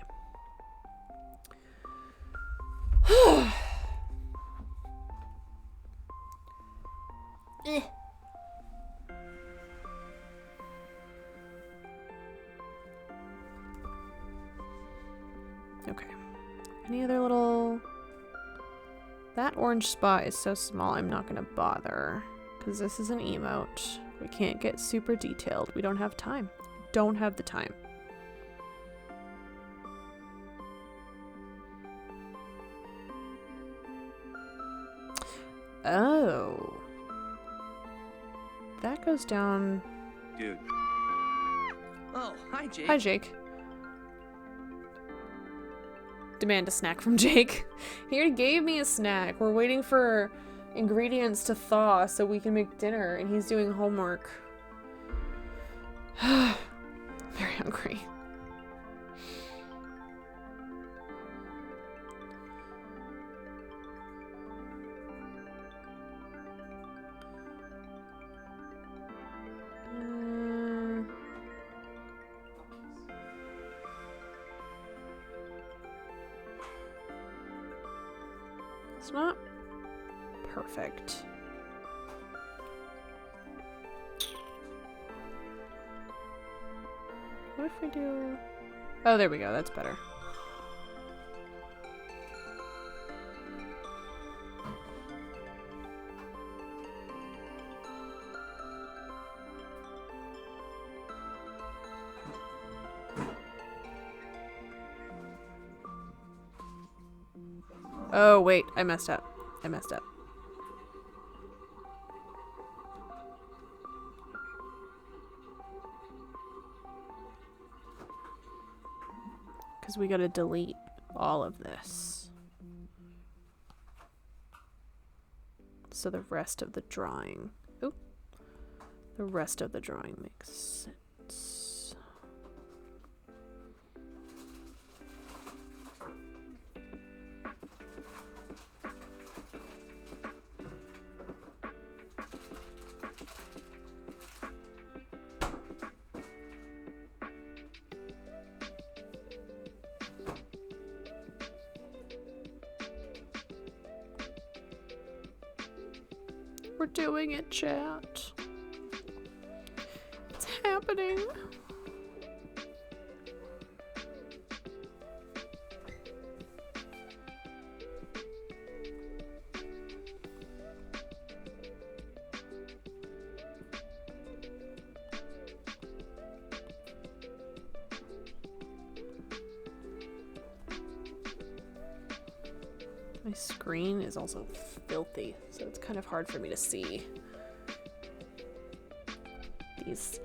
Okay. Any other little... That orange spot is so small, I'm not gonna bother. Because this is an emote. We can't get super detailed. We don't have time. Don't have the time. Oh. That goes down... Dude. Oh, hi, Jake. Hi, Jake. Demand a snack from Jake. He already gave me a snack. We're waiting for ingredients to thaw so we can make dinner, and he's doing homework. Very hungry. It's not perfect. What if we do... Oh, there we go. That's better. Oh, wait. I messed up. I messed up. Because we gotta delete all of this. So the rest of the drawing... Oop. The rest of the drawing makes sense. We're doing it, chat. It's happening. My screen is also filthy, so it's kind of hard for me to see these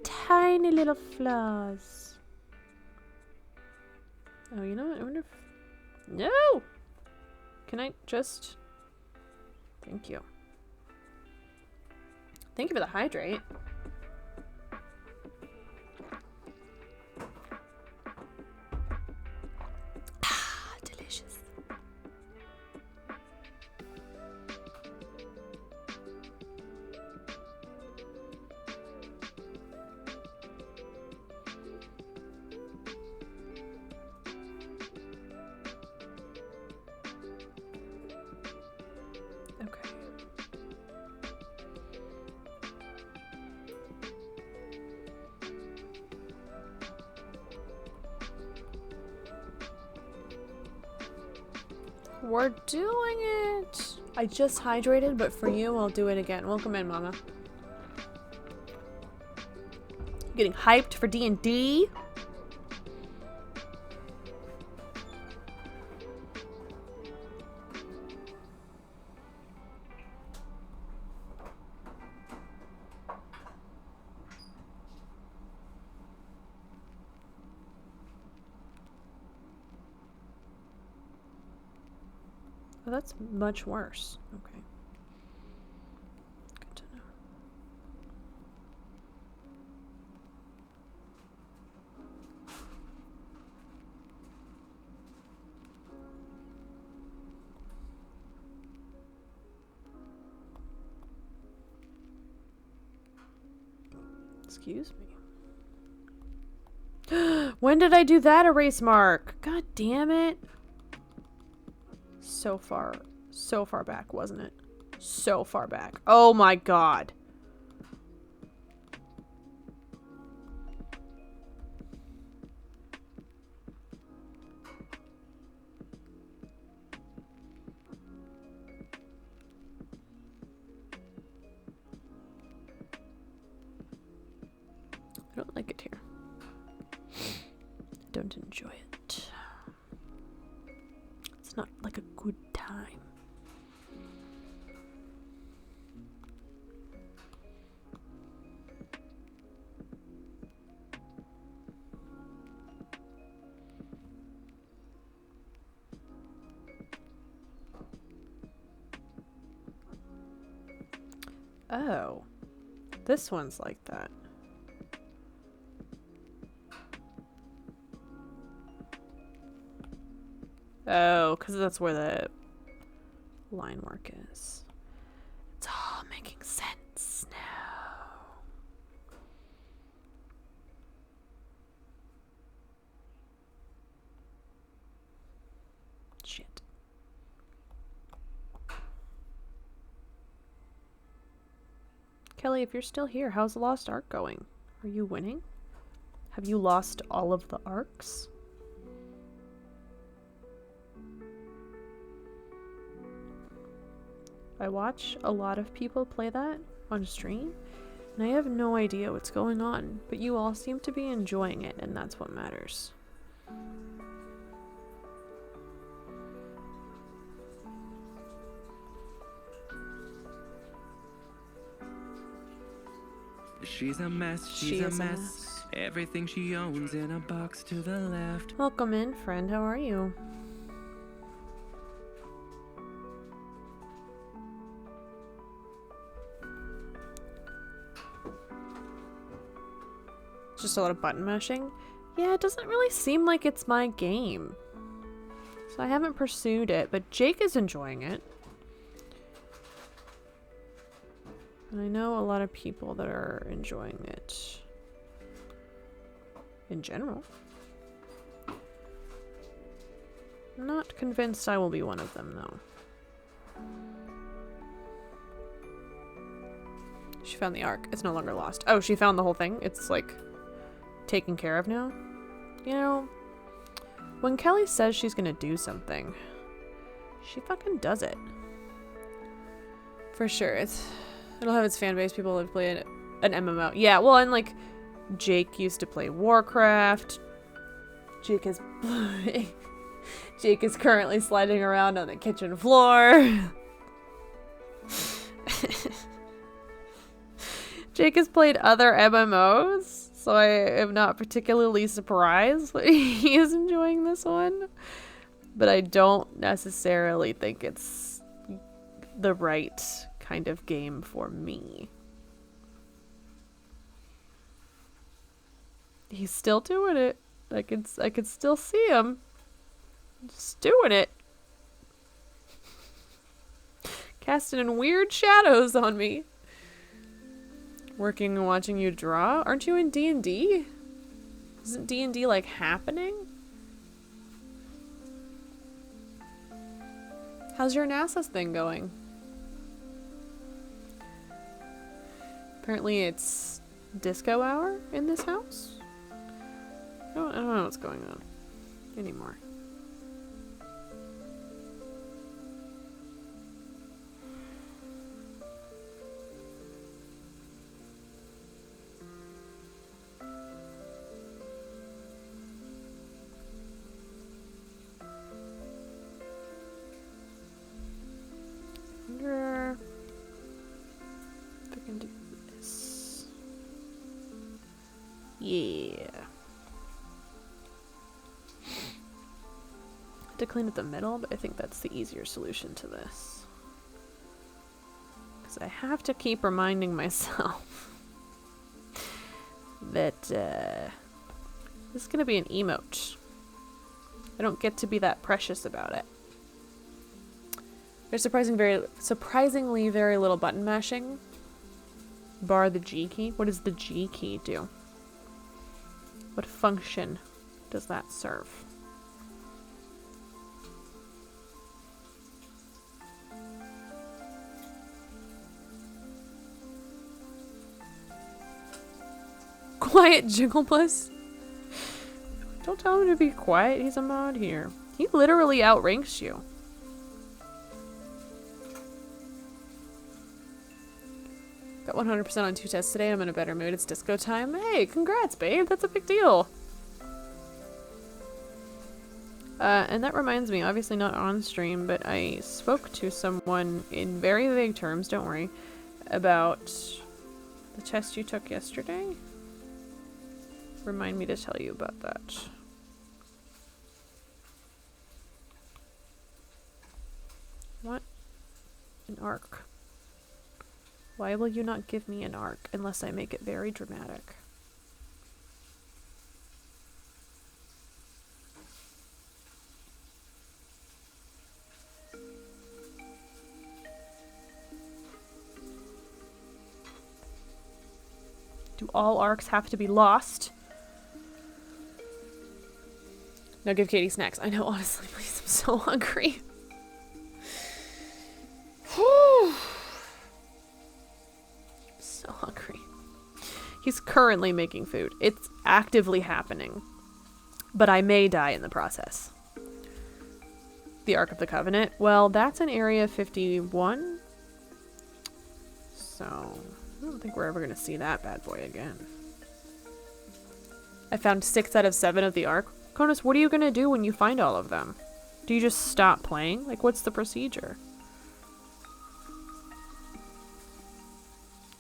tiny little flaws. Oh, you know what? I wonder if... No! Can I just... Thank you. Thank you for the hydrate. Ah, delicious. Okay. We're doing it. I just hydrated, but for you, I'll do it again. Welcome in, Mama. Getting hyped for D&D. Oh, that's much worse. Okay. Good to know. Excuse me. When did I do that erase mark? God damn it. So far back, wasn't it? So far back. Oh my god. I don't like it here. I don't enjoy it. It's not like a good time. Oh, this one's like that. Oh, because that's where the line work is. It's all making sense now. Shit. Kelly, if you're still here, how's the Lost Ark going? Are you winning? Have you lost all of the arcs? I watch a lot of people play that on stream, and I have no idea what's going on, but you all seem to be enjoying it, and that's what matters. She's a mess, she's a mess. Everything she owns in a box to the left. Welcome in, friend. How are you? Just a lot of button mashing. Yeah, it doesn't really seem like it's my game. So I haven't pursued it, but Jake is enjoying it. And I know a lot of people that are enjoying it in general. I'm not convinced I will be one of them, though. She found the Ark. It's no longer lost. Oh, she found the whole thing? It's, like, taken care of now? You know, when Kelly says she's gonna do something, she fucking does it. For sure. It'll have its fan base. People have played an MMO. Yeah, well, and, like, Jake used to play Warcraft. Jake is currently sliding around on the kitchen floor. Jake has played other MMOs, so I am not particularly surprised that he is enjoying this one. But I don't necessarily think it's the right kind of game for me. He's still doing it. I could still see him just doing it. Casting in weird shadows on me. Working and watching you draw? Aren't you in D&D? Isn't D&D like happening? How's your NASA thing going? Apparently it's disco hour in this house? I don't know what's going on anymore. Wonder if I can do this. Yeah. To clean at the middle, but I think that's the easier solution to this. Because I have to keep reminding myself that this is going to be an emote. I don't get to be that precious about it. There's surprisingly very little button mashing. Bar the G key. What does the G key do? What function does that serve? Quiet Jigglepuss. Don't tell him to be quiet. He's a mod here. He literally outranks you. Got 100% on 2 tests today. I'm in a better mood. It's disco time. Hey, congrats, babe. That's a big deal. And that reminds me, obviously not on stream, but I spoke to someone in very vague terms, don't worry, about the test you took yesterday. Remind me to tell you about that. What? An arc. Why will you not give me an arc unless I make it very dramatic? Do all arcs have to be lost? No, give Katie snacks. I know, honestly, please, I'm so hungry. Whew. So He's currently making food. It's actively happening. But I may die in the process. The Ark of the Covenant. Well, that's in Area 51. So, I don't think we're ever going to see that bad boy again. I found 6 out of 7 of the Ark. Conus, what are you going to do when you find all of them? Do you just stop playing? Like, what's the procedure?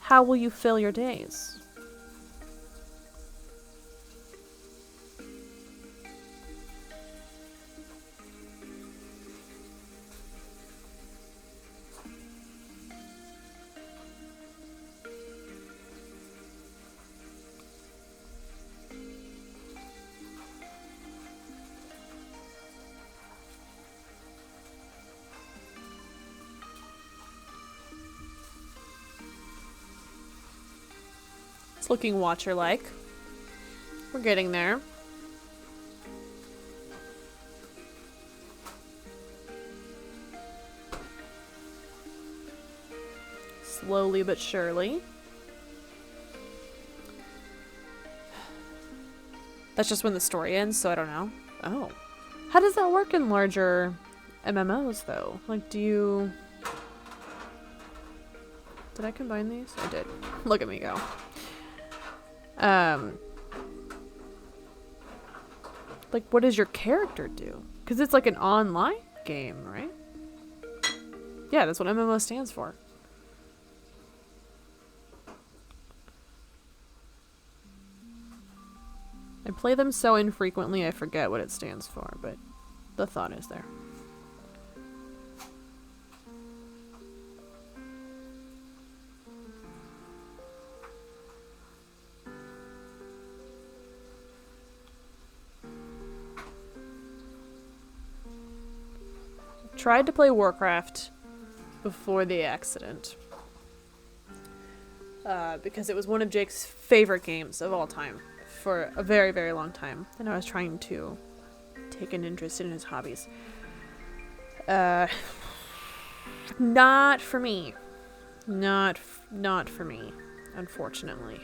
How will you fill your days? It's looking Watcher-like. We're getting there. Slowly but surely. That's just when the story ends, so I don't know. Oh. How does that work in larger MMOs, though? Like, do you... Did I combine these? I did. Look at me go. Like, what does your character do? Because it's like an online game, right? Yeah, that's what MMO stands for. I play them so infrequently I forget what it stands for, but the thought is there. Tried to play Warcraft before the accident. Because it was one of Jake's favorite games of all time for a very, very long time. And I was trying to take an interest in his hobbies. Not for me. Not for me, unfortunately.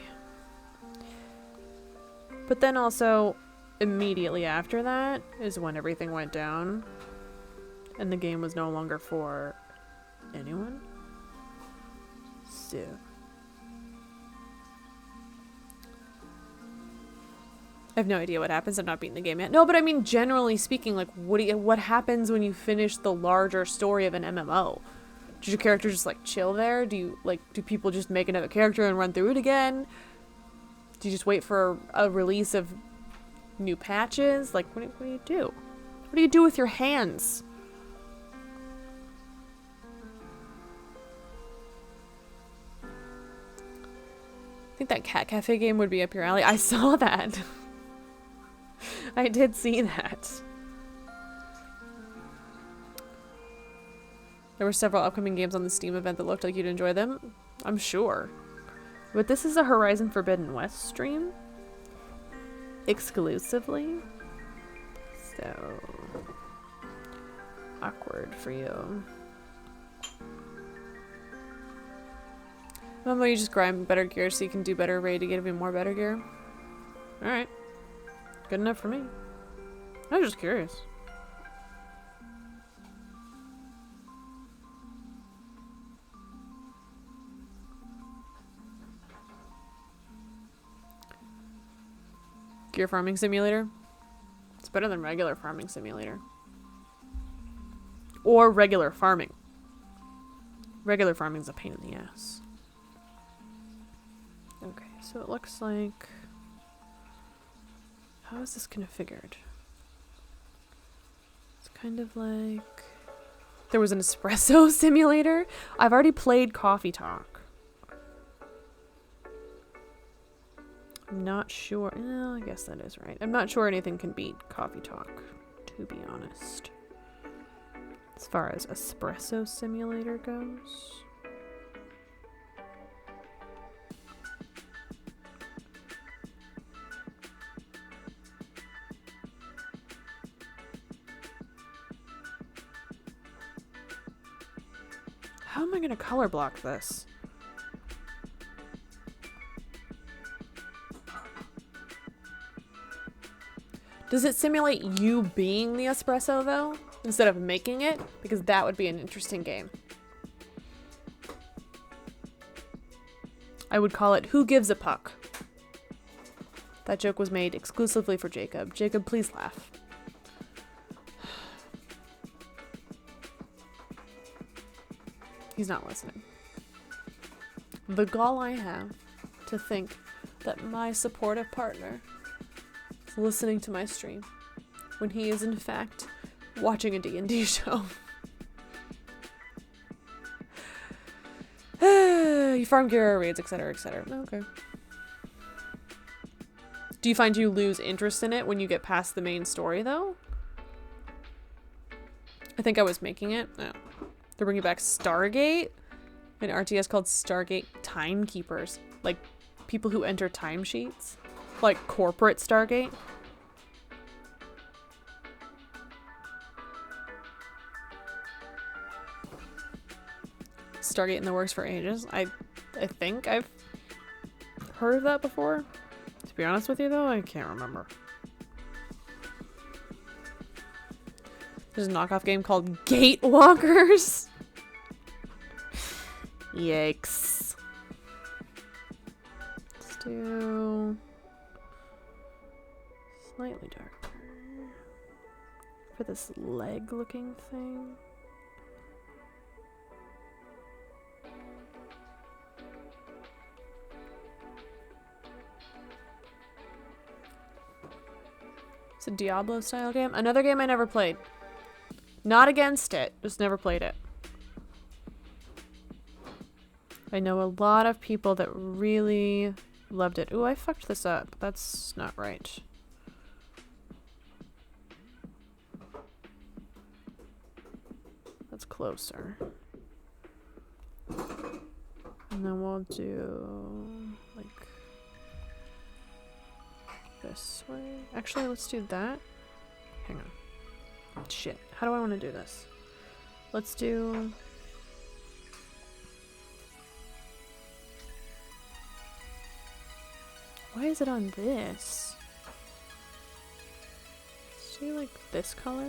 But then also, immediately after that is when everything went down. And the game was no longer for anyone. So... I have no idea what happens. I've not beaten the game yet. No, but I mean, generally speaking, like, what happens when you finish the larger story of an MMO? Does your character just, like, chill there? Do people just make another character and run through it again? Do you just wait for a release of new patches? Like, what do you do? What do you do with your hands? I think that Cat Cafe game would be up your alley. I saw that. I did see that. There were several upcoming games on the Steam event that looked like you'd enjoy them. I'm sure. But this is a Horizon Forbidden West stream. Exclusively. So... awkward for you. Mama, you just grind better gear so you can do better raid to get even more better gear? Alright. Good enough for me. I was just curious. Gear farming simulator? It's better than regular farming simulator. Or regular farming. Regular farming's a pain in the ass. Okay, so it looks like... How is this configured? It's kind of like... There was an espresso simulator? I've already played Coffee Talk. I'm not sure... No, I guess that is right. I'm not sure anything can beat Coffee Talk, to be honest. As far as espresso simulator goes... How am I going to color block this? Does it simulate you being the espresso though, instead of making it? Because that would be an interesting game. I would call it Who Gives a Puck? That joke was made exclusively for Jacob. Jacob, please laugh. He's not listening. The gall I have to think that my supportive partner is listening to my stream when he is in fact watching a D&D show. You farm gear, raids, etc., etc. Okay. Do you find you lose interest in it when you get past the main story, though? I think I was making it. No. They're bringing back Stargate. An RTS called Stargate Timekeepers. Like, people who enter timesheets. Like, corporate Stargate. Stargate in the works for ages. I think I've heard of that before. To be honest with you, though, I can't remember. There's a knockoff game called Gatewalkers. Yikes. Let's do slightly darker for this leg-looking thing. It's a Diablo style game. Another game I never played. Not against it, just never played it. I know a lot of people that really loved it. Ooh, I fucked this up. That's not right. That's closer. And then we'll do like this way. Actually, let's do that. Hang on. Shit. How do I want to do this? Let's do... Why is it on this? Let's do like this color.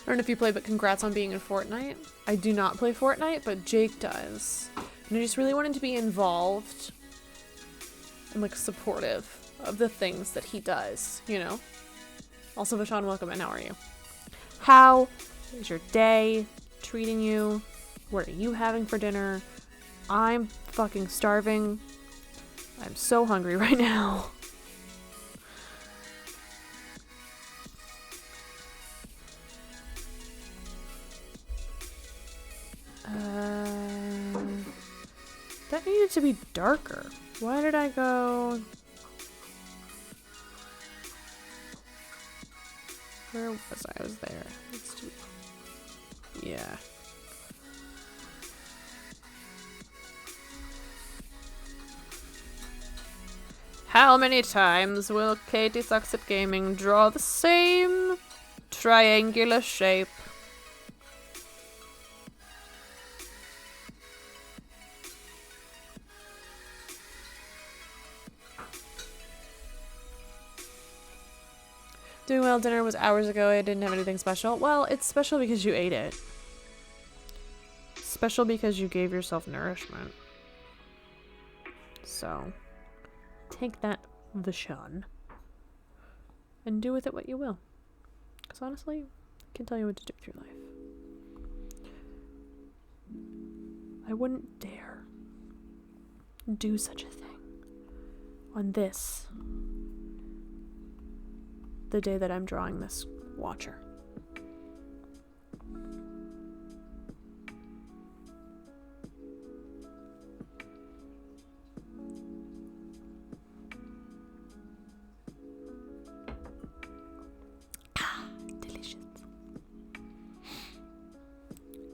I don't know if you play, but congrats on being in Fortnite. I do not play Fortnite, but Jake does. And I just really wanted to be involved and like supportive of the things that he does, you know? Also, Vashon, welcome, and how are you? How is your day treating you? What are you having for dinner? I'm fucking starving. I'm so hungry right now. That needed to be darker. Why did I go... Where was I? I was there. Let's do... Yeah. How many times will Katie Sucks at Gaming draw the same triangular shape? Doing well. Dinner was hours ago. I didn't have anything special. Well, it's special because you ate it. Special because you gave yourself nourishment. So, take that, Vashon, and do with it what you will. Because honestly, I can tell you what to do with your life. I wouldn't dare do such a thing on this, the day that I'm drawing this watcher. Delicious.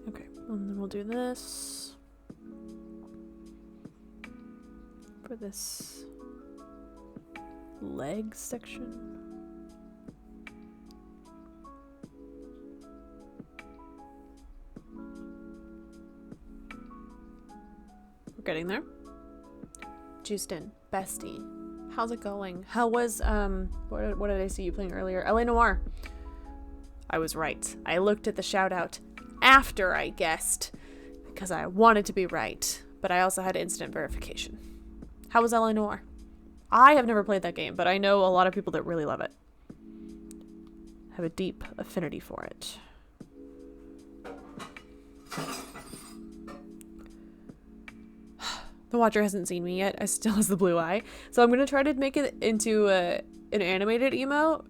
Okay, and then we'll do this for this leg section. Getting there. Justin, bestie. How's it going? How was, what did I see you playing earlier? LA Noire. I was right. I looked at the shout out after I guessed because I wanted to be right, but I also had instant verification. How was LA Noire? I have never played that game, but I know a lot of people that really love it. Have a deep affinity for it. The Watcher hasn't seen me yet. I still has the blue eye. So I'm going to try to make it into an animated emote.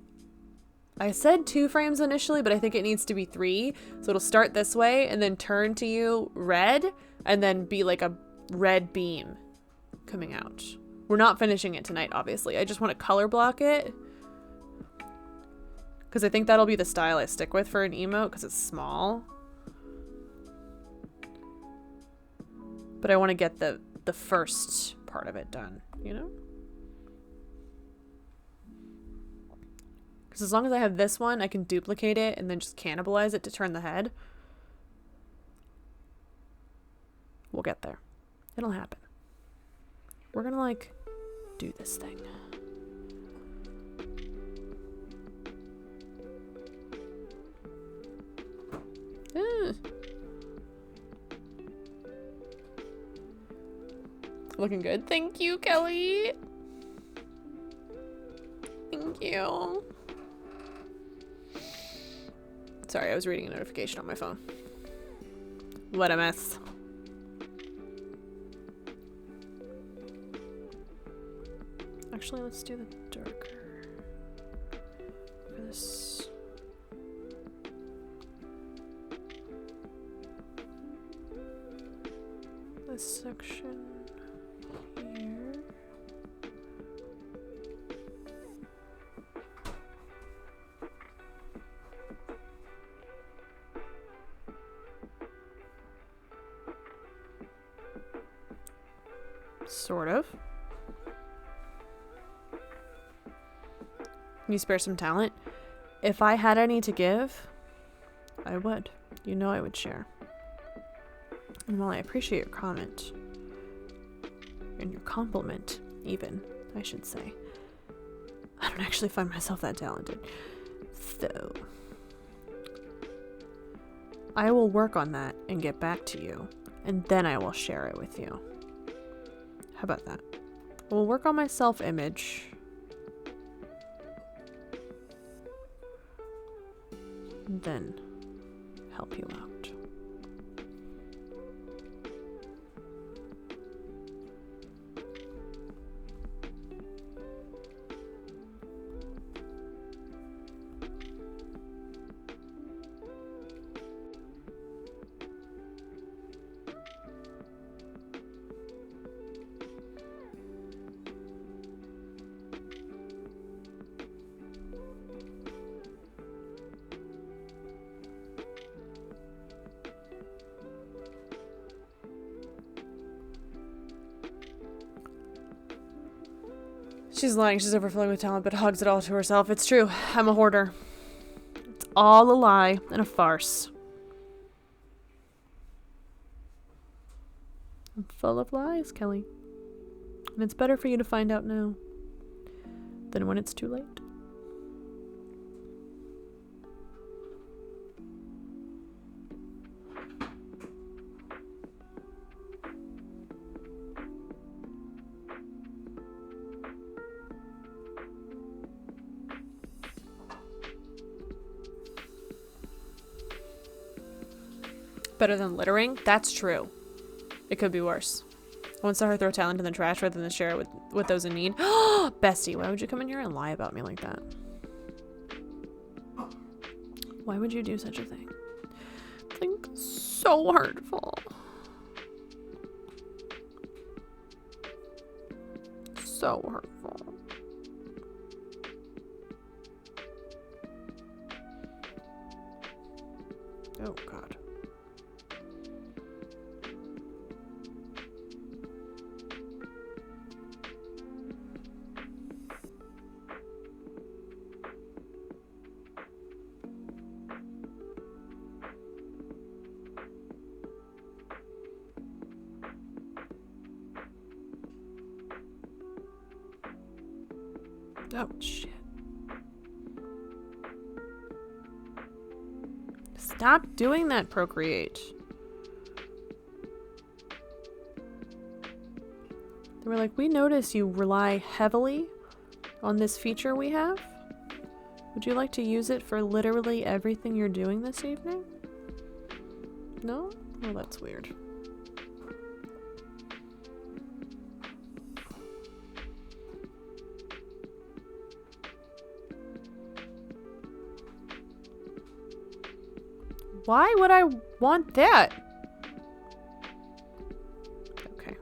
I said 2 frames initially, but I think it needs to be 3. So it'll start this way and then turn to you red and then be like a red beam coming out. We're not finishing it tonight, obviously. I just want to color block it because I think that'll be the style I stick with for an emote because it's small. But I want to get the first part of it done, you know? Because as long as I have this one, I can duplicate it and then just cannibalize it to turn the head. We'll get there. It'll happen. We're gonna, like, do this thing. Looking good. Thank you, Kelly. Thank you. Sorry, I was reading a notification on my phone. What a mess. Actually, let's do the darker for this. This section here. Sort of. Can you spare some talent? If I had any to give, I would. You know I would share. And while I appreciate your comment, and your compliment, even, I should say, I don't actually find myself that talented. So, I will work on that and get back to you, and then I will share it with you. How about that? We'll work on my self-image. And then help you out. She's lying. She's overflowing with talent, but hugs it all to herself. It's true. I'm a hoarder. It's all a lie and a farce. I'm full of lies, Kelly. And it's better for you to find out now than when it's too late. Better than littering? That's true. It could be worse. I once saw her throw talent in the trash rather than share it with those in need. Bestie, why would you come in here and lie about me like that? Why would you do such a thing? It's like so hurtful. So hurtful. Oh God. Oh, shit. Stop doing that, Procreate. They were like, we notice you rely heavily on this feature we have. Would you like to use it for literally everything you're doing this evening? No? Oh, that's weird. Why would I want that? Okay.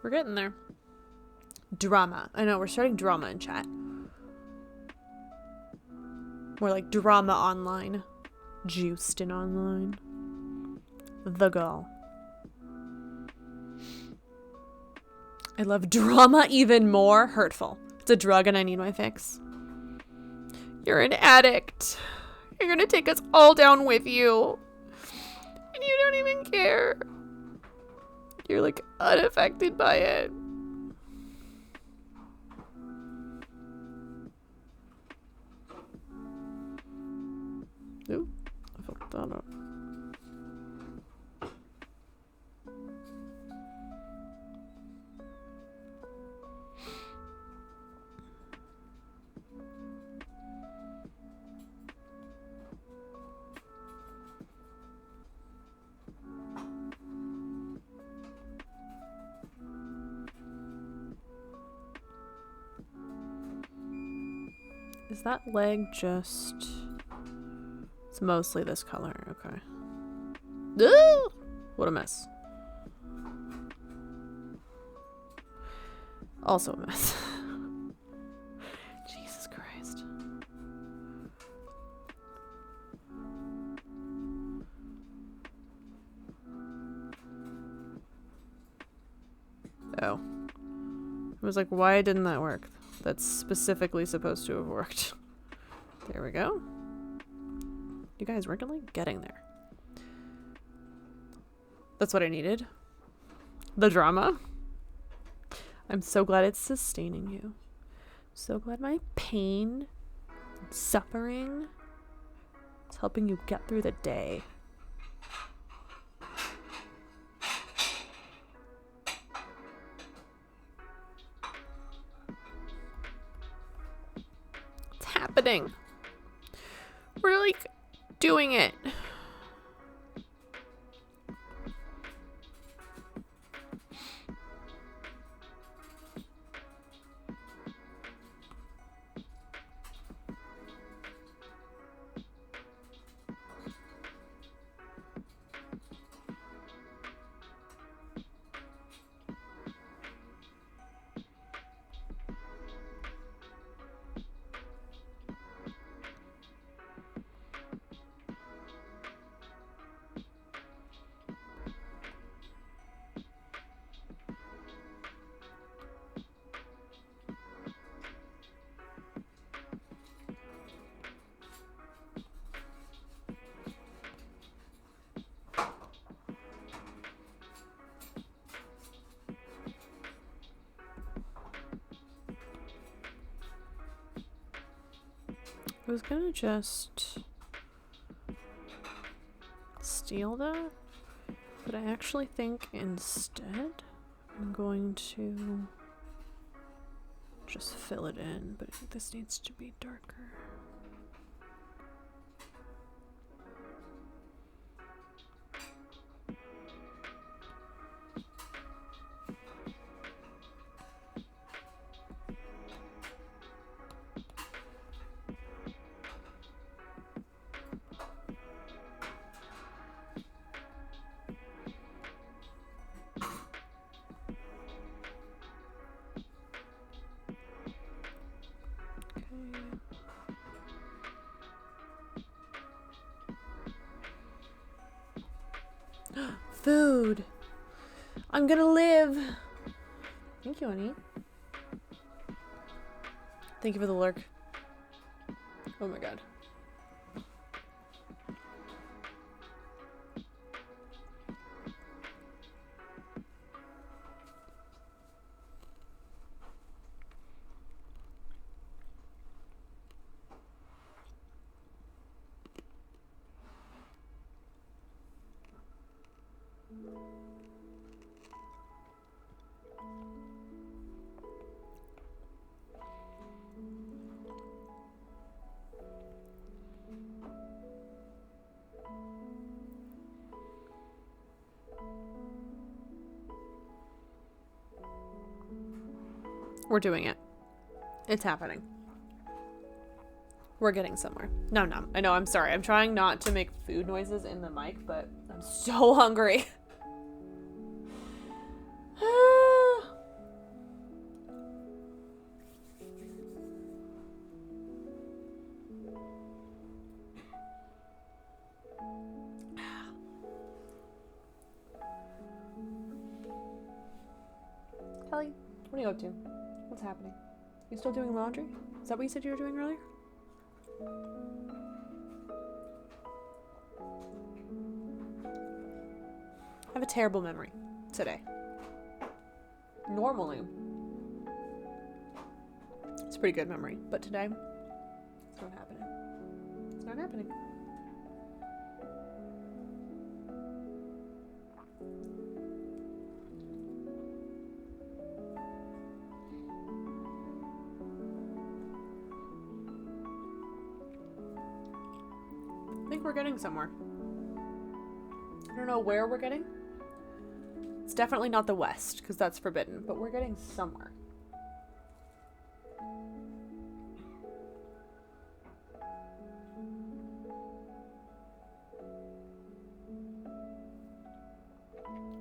We're getting there. Drama. I know, we're starting drama in chat. More like drama online. Juiced in online. The girl. I love drama even more. Hurtful. It's a drug and I need my fix. You're an addict. You're gonna take us all down with you. And you don't even care. You're like unaffected by it. Ooh, I fucked that up. Is that leg just... It's mostly this color, okay. Ooh! What a mess. Also a mess. Jesus Christ. Oh. I was like, why didn't that work? That's specifically supposed to have worked. There we go. You guys, we're really getting there. That's what I needed. The drama. I'm so glad it's sustaining you. So glad my pain and suffering is helping you get through the day. It's happening. We're like doing it. I was gonna just steal that, but I actually think instead I'm going to just fill it in, but I think this needs to be darker. food. I'm gonna live. Thank you, honey. Thank you for the lurk. Oh my god. We're doing it. It's happening. We're getting somewhere. No, I know, I'm sorry. I'm trying not to make food noises in the mic, but I'm so hungry. Kelly, what are you up to? What's happening? You still doing laundry? Is that what you said you were doing earlier? I have a terrible memory today. Normally, it's a pretty good memory, but today, it's not happening. It's not happening. I think we're getting somewhere. I don't know where we're getting. It's definitely not the West, because that's forbidden, but we're getting somewhere.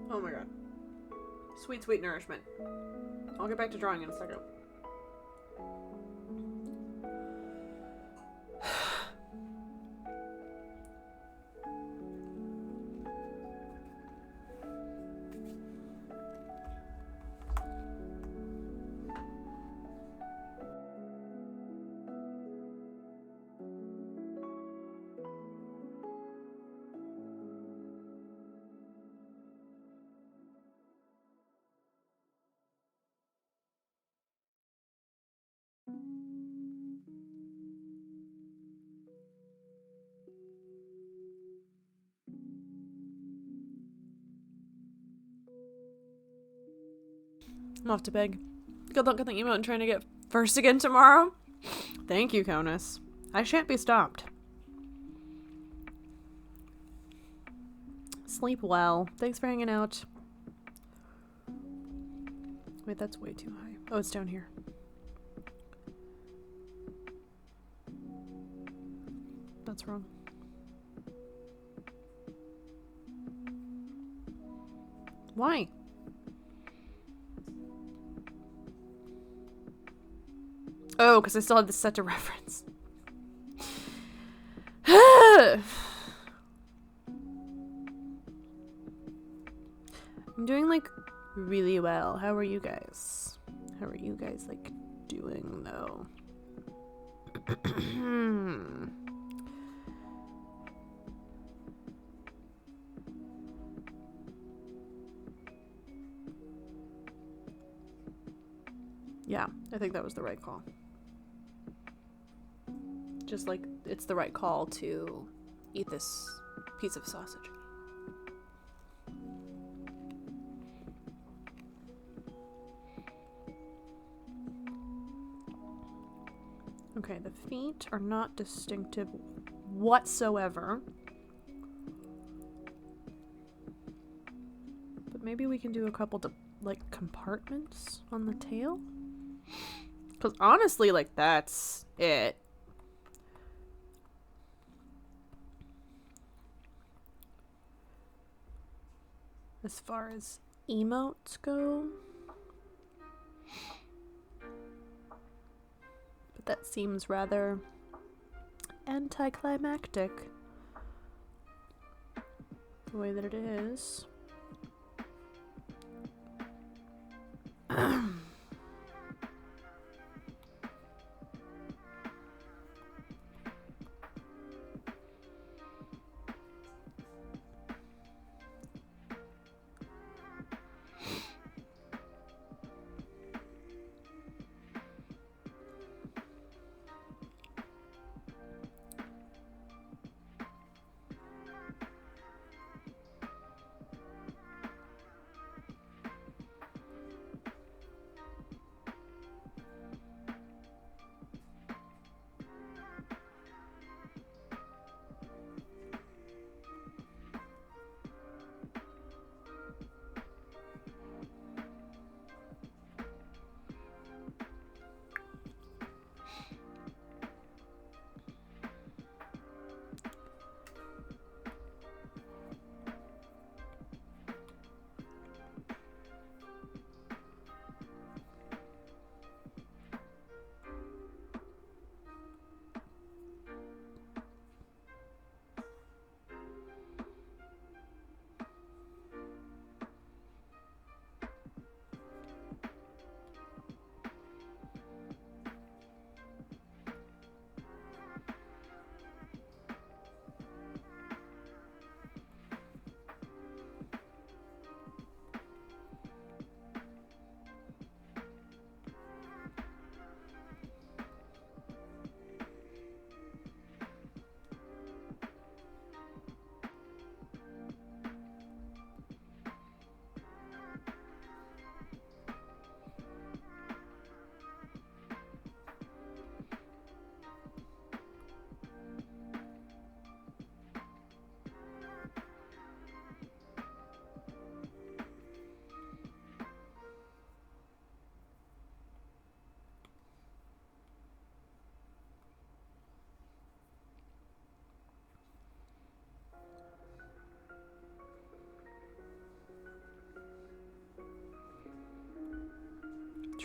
Oh my god. Sweet, sweet nourishment. I'll get back to drawing in a second. I'm off to beg. Good luck with the email and trying to get first again tomorrow. Thank you, Conus. I shan't be stopped. Sleep well. Thanks for hanging out. Wait, that's way too high. Oh, it's down here. That's wrong. Why? Oh, because I still have this set to reference. I'm doing, like, really well. How are you guys? How are you guys, like, doing, though? Yeah, I think that was the right call. Just like it's the right call to eat this piece of sausage. Okay, the feet are not distinctive whatsoever. But maybe we can do a couple like compartments on the tail? Because honestly, like, that's it. As far as emotes go. But that seems rather anticlimactic. The way that it is.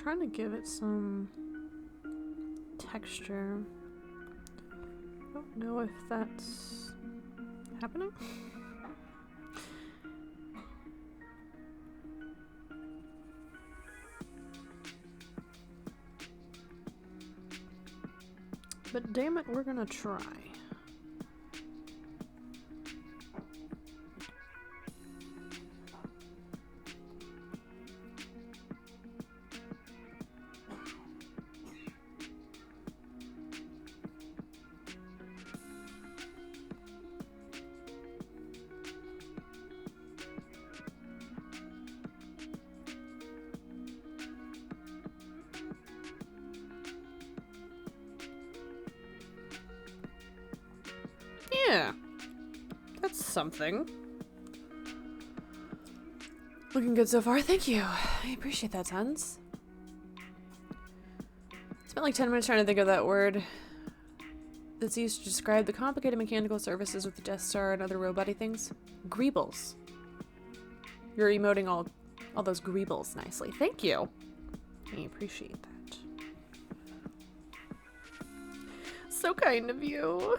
trying to give it some texture. I don't know if that's happening. But damn it, we're gonna try. Yeah, that's something. Looking good so far, thank you. I appreciate that, tons. Spent like 10 minutes trying to think of that word that's used to describe the complicated mechanical services with the Death Star and other robot-y things. Greebles. You're emoting all those greebles nicely. Thank you. I appreciate that. So kind of you.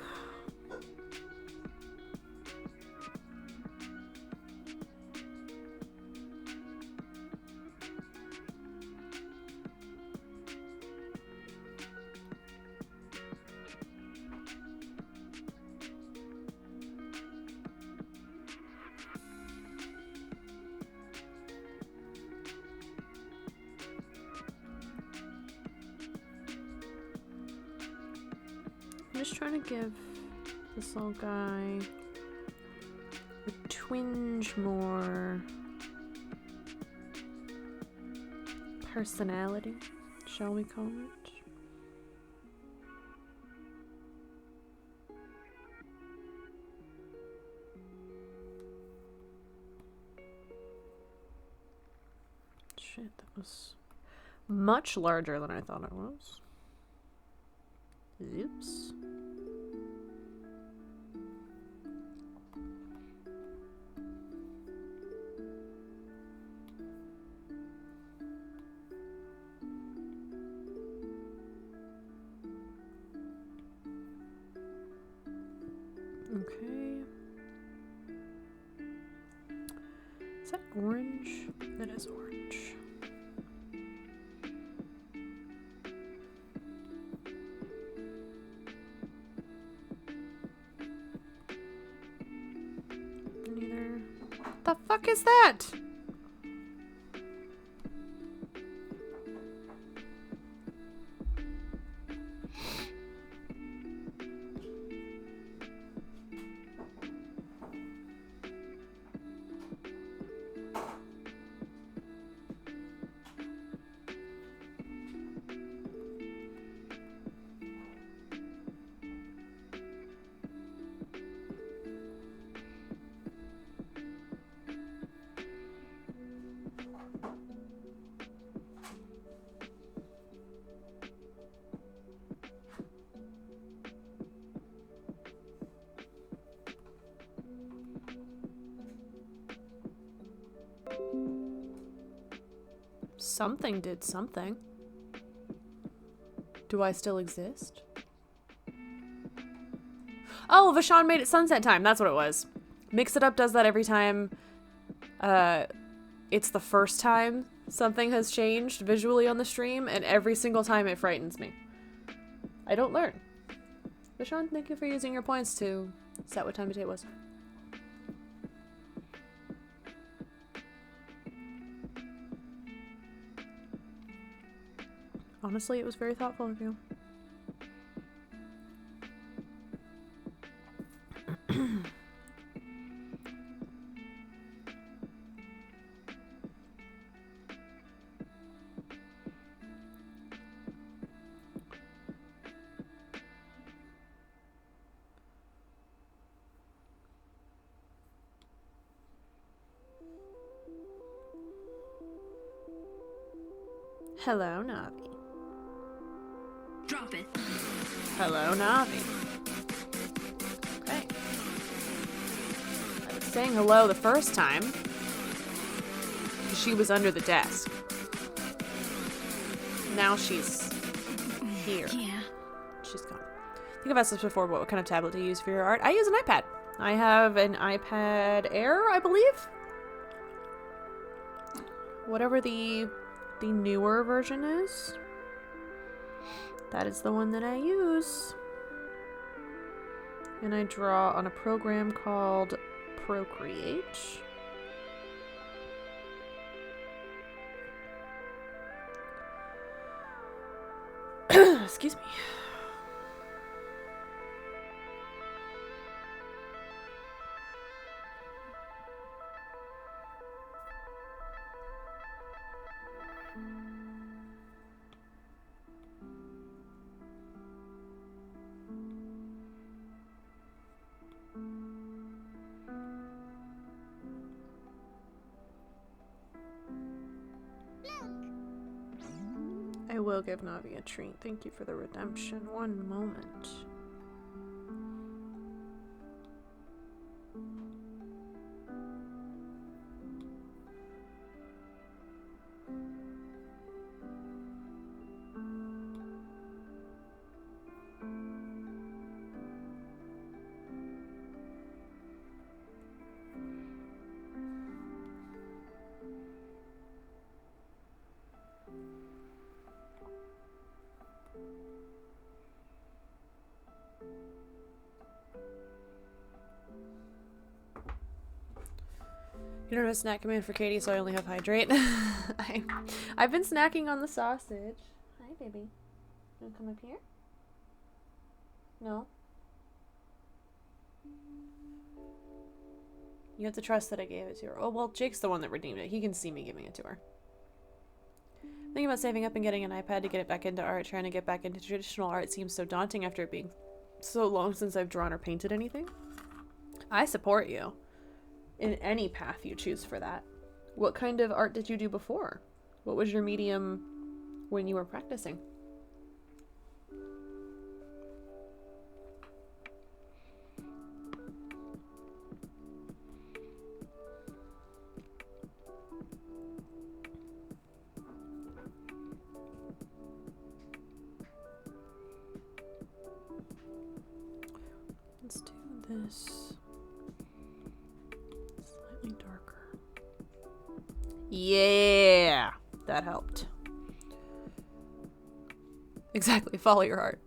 I'm just trying to give this little guy a twinge more personality, shall we call it? Shit, that was much larger than I thought it was. Oops. Okay. Is that orange? That is orange. Neither. What the fuck is that? Something did something. Do I still exist? Oh, Vashon made it sunset time. That's what it was. Mix It Up does that every time it's the first time something has changed visually on the stream, and every single time it frightens me. I don't learn. Vashon, thank you for using your points to set what time of day it was. Honestly, it was very thoughtful of you. Hello, Navi. Drop it. Hello, Navi. Okay. I was saying hello the first time. She was under the desk. now she's here. Yeah. She's gone. I think I've asked this before, but what kind of tablet do you use for your art? I use an iPad. I have an iPad Air, I believe. Whatever the newer version is. That is the one that I use. And I draw on a program called Procreate. Excuse me. I will give Navi a treat. Thank you for the redemption. One moment. You don't have a snack command for Katie, so I only have hydrate. I've been snacking on the sausage. Hi, baby. You wanna come up here? No? You have to trust that I gave it to her. Oh, well, Jake's the one that redeemed it. He can see me giving it to her. Thinking about saving up and getting an iPad to get it back into art. Trying to get back into traditional art seems so daunting after it being so long since I've drawn or painted anything. I support you in any path you choose for that. What kind of art did you do before? What was your medium when you were practicing? Let's do this slightly darker. Yeah, that helped. Exactly, follow your heart.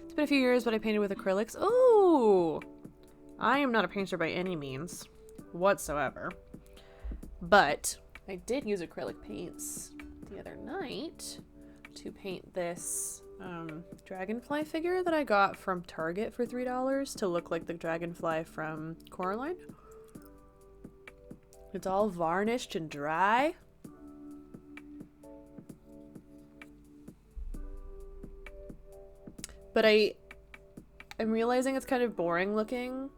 It's been a few years, but I painted with acrylics. Oh, I am not a painter by any means whatsoever, but I did use acrylic paints the other night to paint this dragonfly figure that I got from Target for $3 to look like the dragonfly from Coraline. It's all varnished and dry. But I'm realizing it's kind of boring looking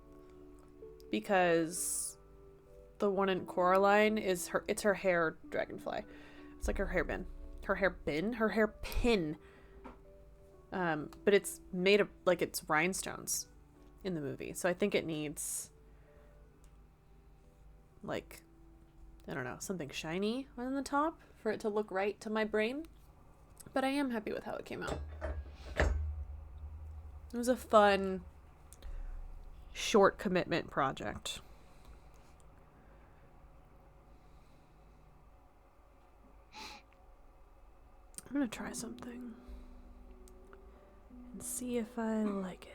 because the one in Coraline is it's her hair dragonfly. It's like her hair bin. Her hair pin. But it's made of, like, it's rhinestones in the movie. So I think it needs, like, I don't know, something shiny on the top for it to look right to my brain. But I am happy with how it came out. It was a fun, short commitment project. I'm gonna try something and see if I like it.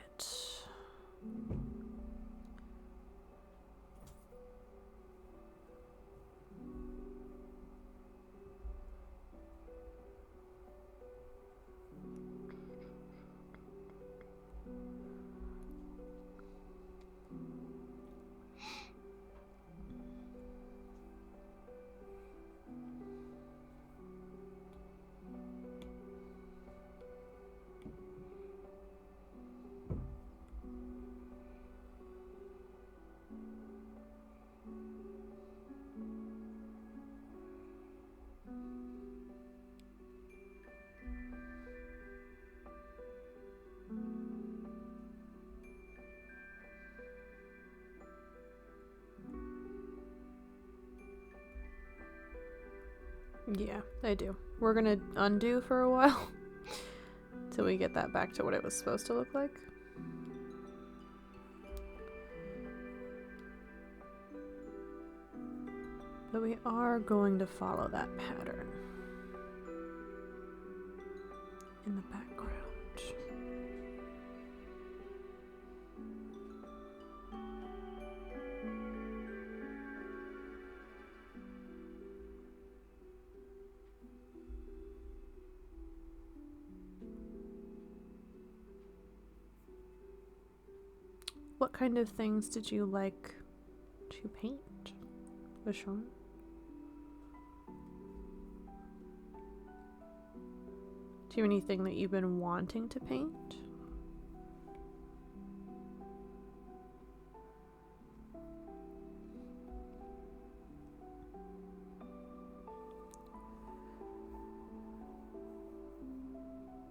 Yeah, I do. We're gonna undo for a while till we get that back to what it was supposed to look like. But we are going to follow that pattern in the background. What kind of things did you like to paint, Vashon? Do you have anything that you've been wanting to paint?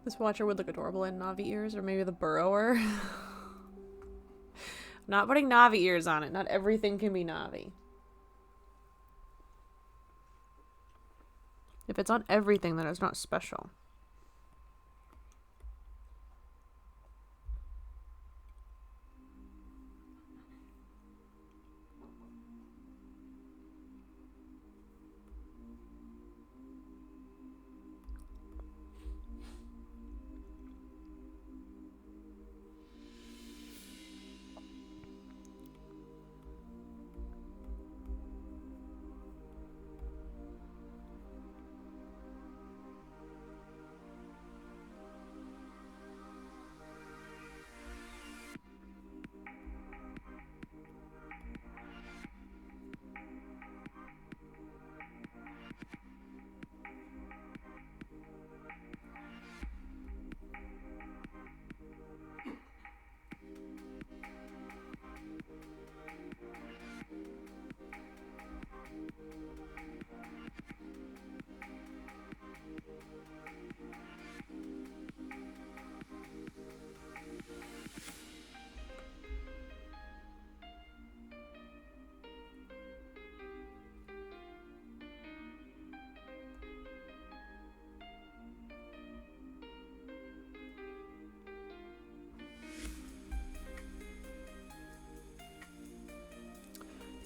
This watcher would look adorable in Navi ears, or maybe the burrower. I'm not putting Navi ears on it. Not everything can be Navi. If it's on everything, then it's not special.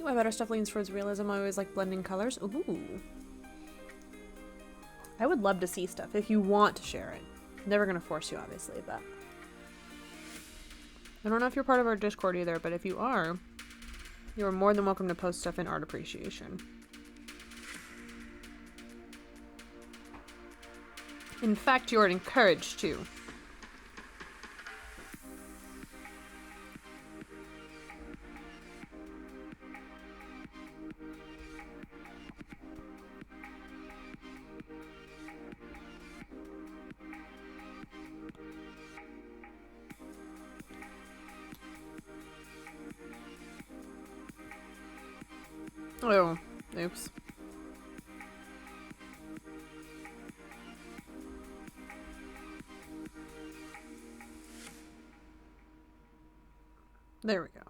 My better stuff leans towards realism. I always like blending colors. Ooh. I would love to see stuff if you want to share it. Never gonna force you, obviously, but I don't know if you're part of our Discord either, but if you are more than welcome to post stuff in Art Appreciation. In fact, you are encouraged to. Oh, oops. There we go.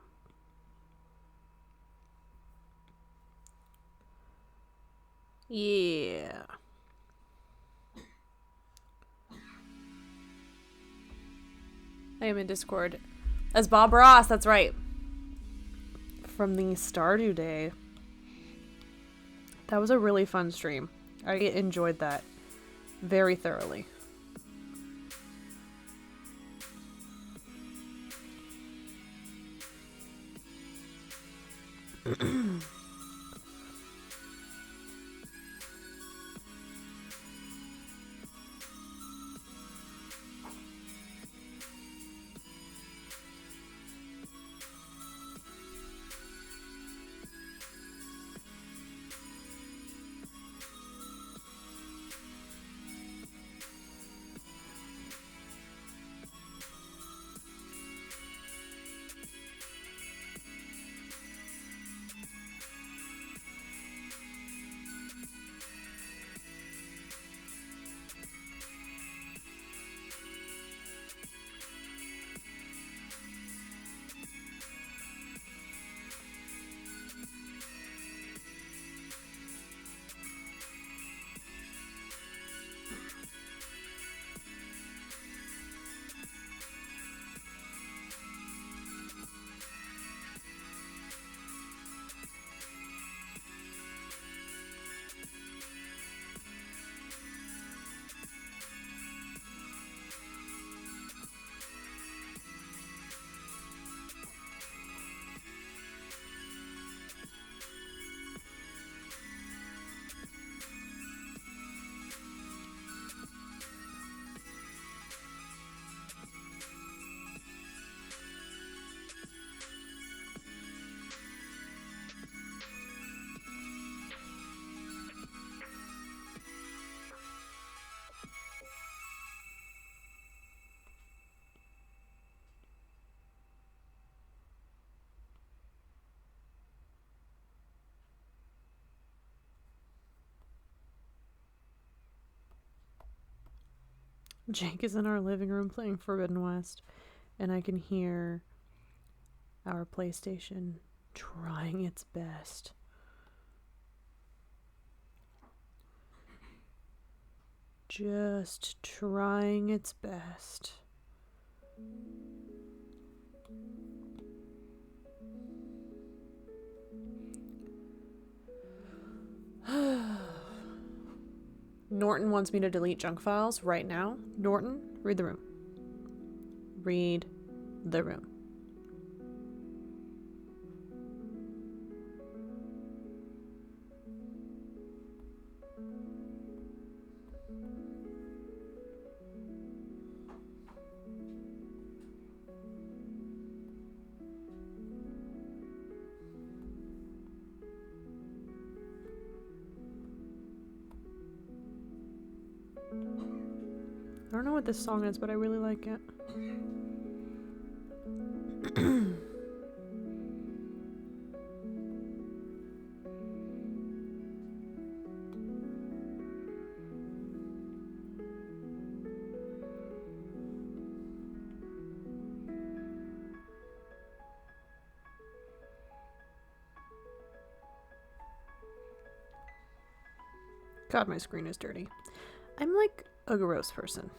Yeah. I am in Discord as Bob Ross, that's right. From the Stardew Day. That was a really fun stream. I enjoyed that very thoroughly. Jake is in our living room playing Forbidden West, and I can hear our PlayStation trying its best. Just trying its best. Norton wants me to delete junk files right now. Norton, read the room. Read the room. I don't know what this song is, but I really like it. God, my screen is dirty. I'm like a gross person.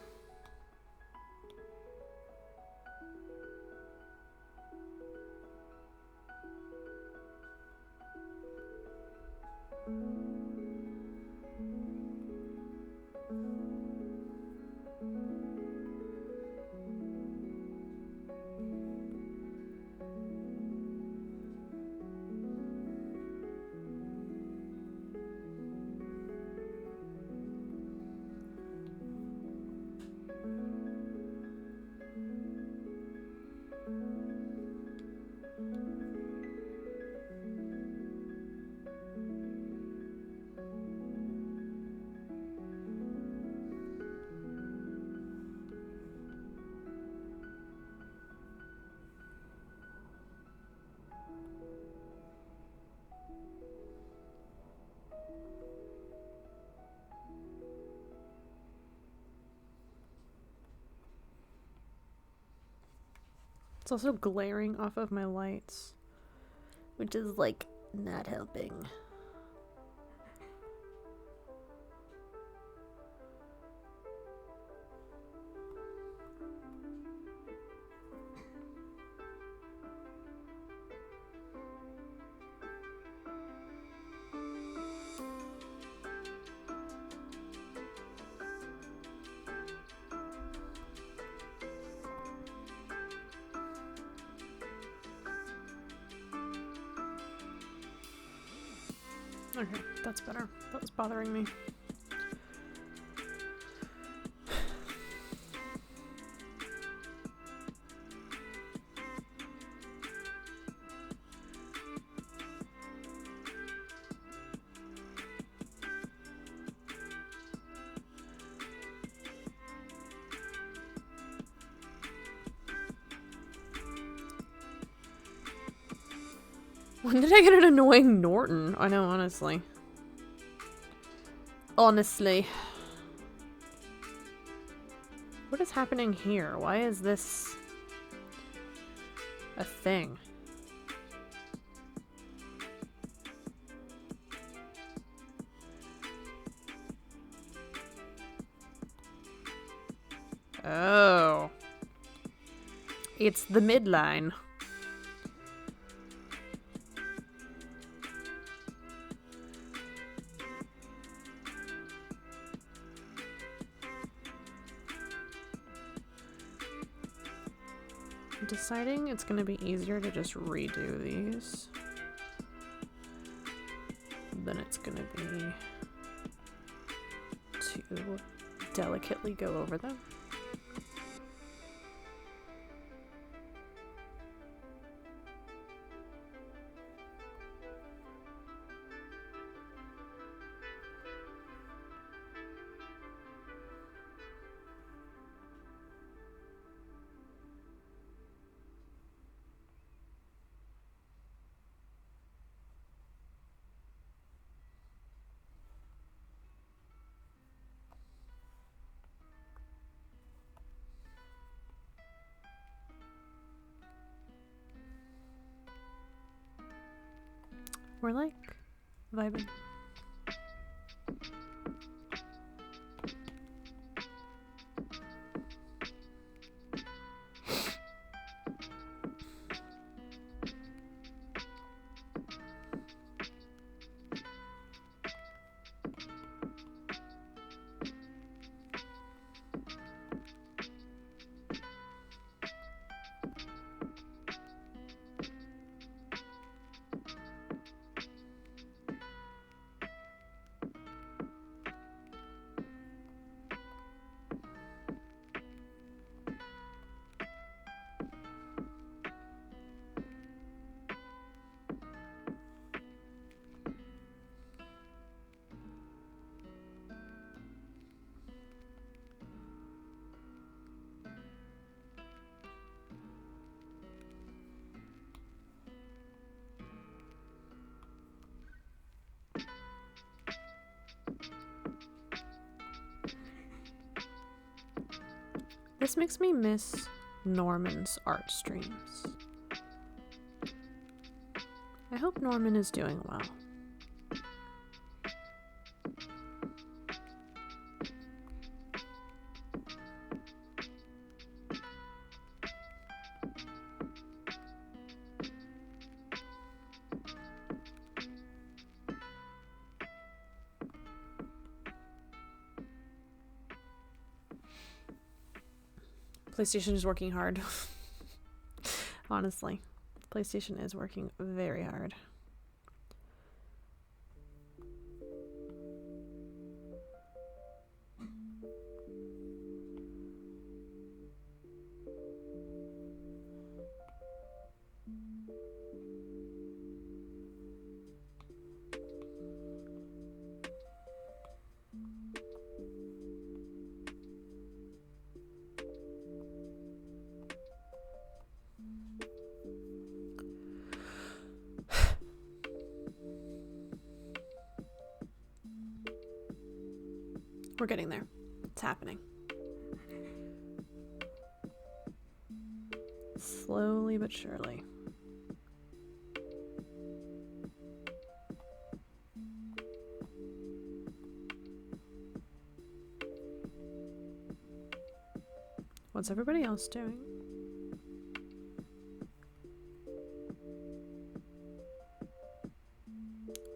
It's also glaring off of my lights, which is like not helping. Okay, that's better. That was bothering me. When did I get an annoying Norton? I know, honestly. Honestly. What is happening here? Why is this a thing? Oh. It's the midline. I'm deciding it's going to be easier to just redo these than it's going to be to delicately go over them. we're like vibing. This makes me miss Norman's art streams. I hope Norman is doing well. PlayStation is working hard. Honestly, PlayStation is working very hard. We're getting there. It's happening. Slowly but surely. What's everybody else doing?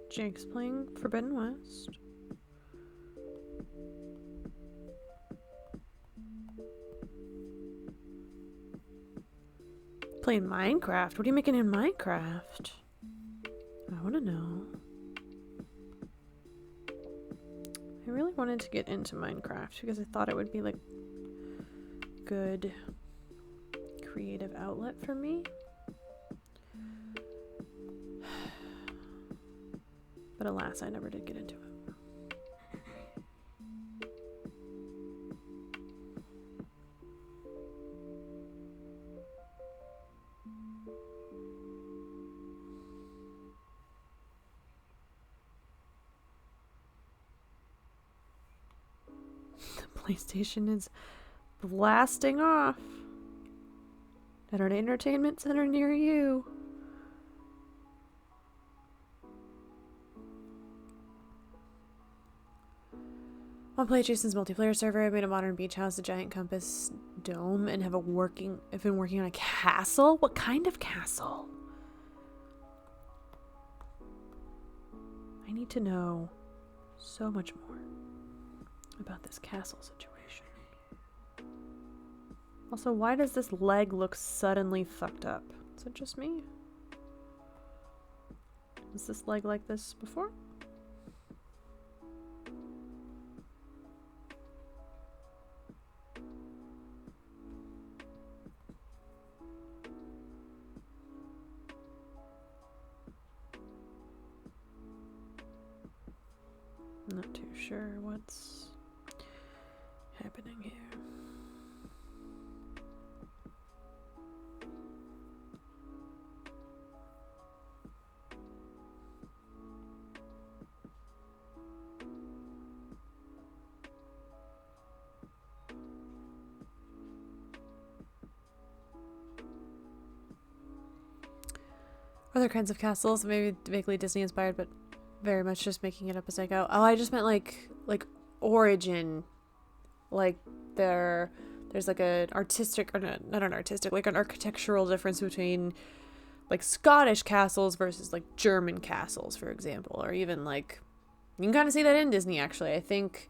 Jake's playing Forbidden West. Playing Minecraft? What are you making in Minecraft? I want to know. I really wanted to get into Minecraft because I thought it would be like good creative outlet for me. But alas, I never did get into it. PlayStation is blasting off at an entertainment center near you. On Play Jason's multiplayer server, I made a modern beach house, a giant compass dome, and I've been working on a castle. What kind of castle? I need to know so much more about this castle situation. Also, why does this leg look suddenly fucked up? Is it just me? Was this leg like this before? Not too sure what's happening here. Other kinds of castles, maybe vaguely Disney inspired, but very much just making it up as I go. Oh, I just meant like origin. Like there's like an artistic, or not an artistic, like an architectural difference between like Scottish castles versus like German castles, for example, or even like you can kind of see that in Disney actually. I think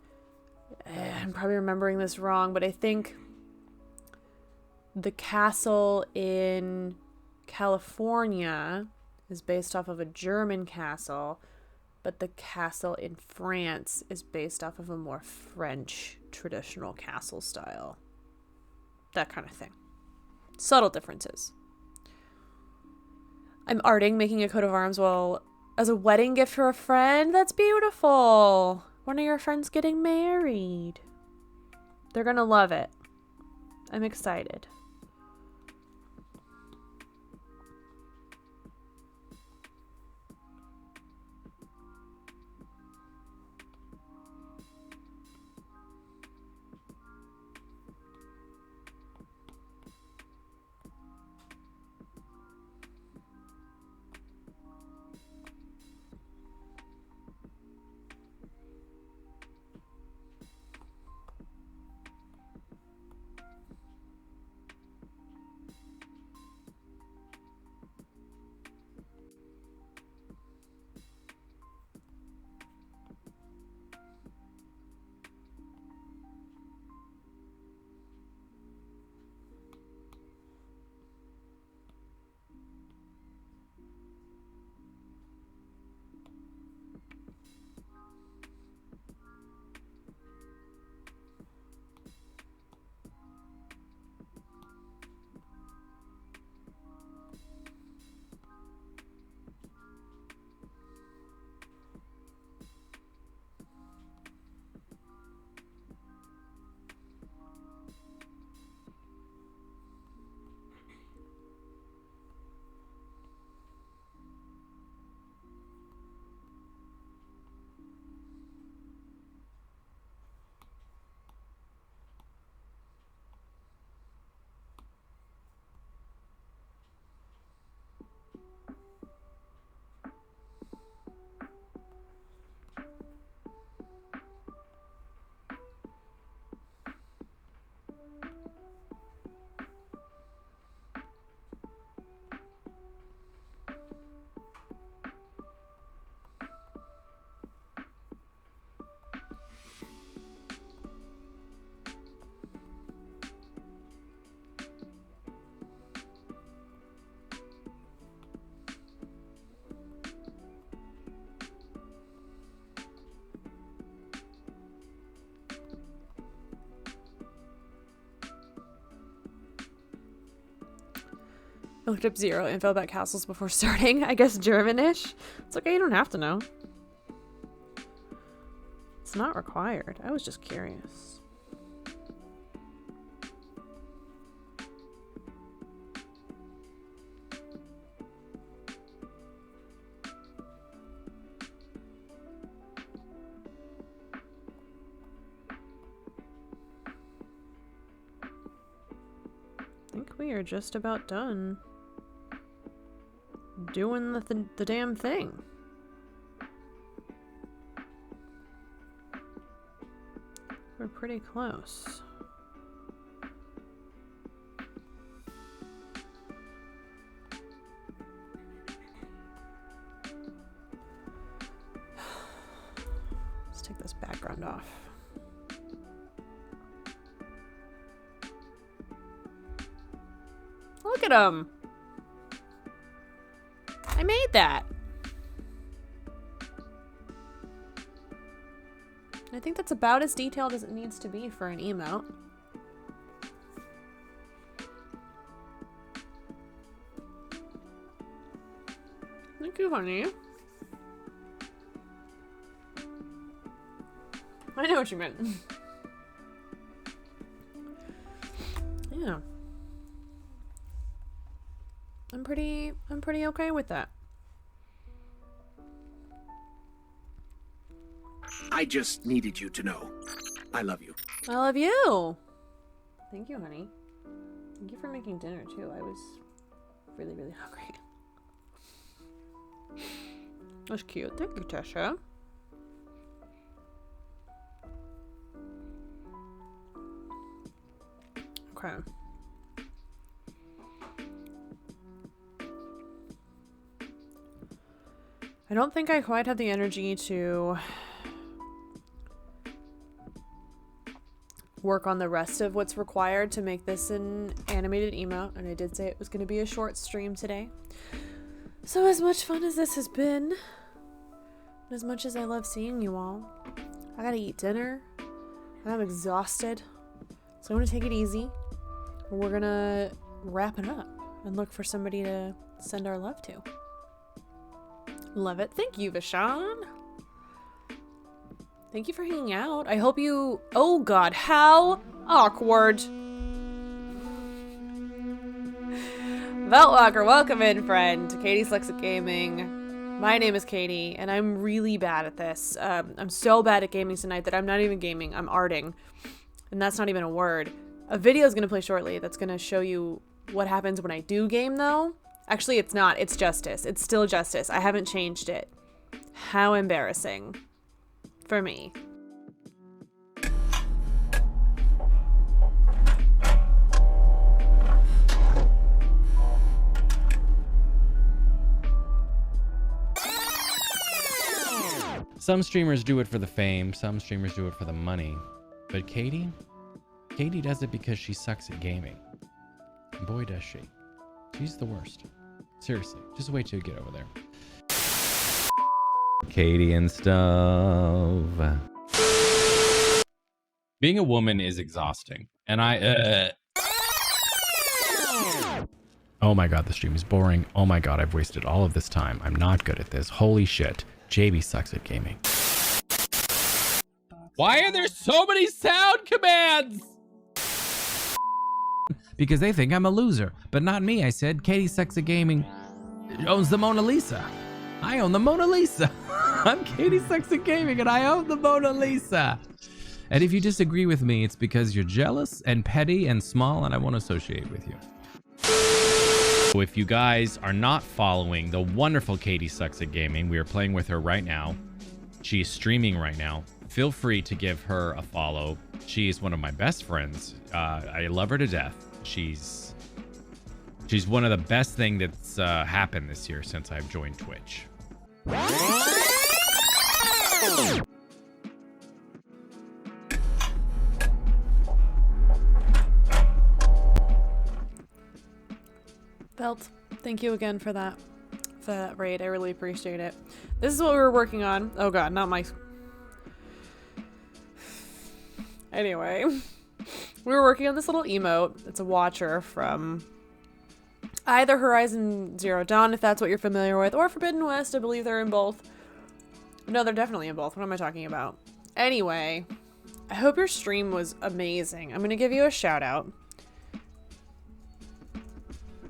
I'm probably remembering this wrong, but I think the castle in California is based off of a German castle, but the castle in France is based off of a more French traditional castle style. That kind of thing. Subtle differences. I'm arting, making a coat of arms as a wedding gift for a friend. That's beautiful. One of your friends getting married. They're gonna love it. I'm excited. I looked up zero info about castles before starting. I guess Germanish. It's okay, you don't have to know. It's not required. I was just curious. I think we are just about done doing the damn thing. We're pretty close. Let's take this background off. Look at him. I made that. I think that's about as detailed as it needs to be for an emote. Thank you, honey. I know what you meant. Yeah. I'm pretty okay with that. I just needed you to know. I love you. I love you. Thank you, honey. Thank you for making dinner too. I was really, really hungry. That's cute. Thank you, Tasha. Okay. I don't think I quite have the energy to work on the rest of what's required to make this an animated emote, and I did say it was going to be a short stream today. So as much fun as this has been, and as much as I love seeing you all, I gotta eat dinner, and I'm exhausted, so I'm gonna take it easy. We're gonna wrap it up and look for somebody to send our love to. Love it. Thank you, Vishon. Thank you for hanging out. I hope you... Oh god, how awkward. Veltwalker, welcome in, friend. Katie Selects at Gaming. My name is Katie, and I'm really bad at this. I'm so bad at gaming tonight that I'm not even gaming. I'm arting. And that's not even a word. A video is going to play shortly that's going to show you what happens when I do game, though. Actually, it's not. It's Justice. It's still Justice. I haven't changed it. How embarrassing. For me. Some streamers do it for the fame, some streamers do it for the money. But Katie does it because she sucks at gaming. And boy, does she. She's the worst. Seriously, just wait till you get over there. Katie and stuff. Being a woman is exhausting. And Oh my god, the stream is boring. Oh my god, I've wasted all of this time. I'm not good at this. Holy shit. JB sucks at gaming. Why are there so many sound commands? Because they think I'm a loser. But not me, I said. Katie sucks at gaming owns the Mona Lisa. I own the Mona Lisa. I'm Katie Sucks at Gaming and I own the Mona Lisa. And if you disagree with me, it's because you're jealous and petty and small and I won't associate with you. So if you guys are not following the wonderful Katie Sucks at Gaming, we are playing with her right now. She's streaming right now. Feel free to give her a follow. She is one of my best friends. I love her to death. She's one of the best things that's happened this year since I've joined Twitch. Belt, thank you again for that raid. I really appreciate it. This is what we were working on. Oh god, not my... Anyway, we were working on this little emote. It's a watcher from either Horizon Zero Dawn, if that's what you're familiar with, or Forbidden West. I believe they're in both. No, they're definitely in both. What am I talking about? Anyway, I hope your stream was amazing. I'm going to give you a shout out.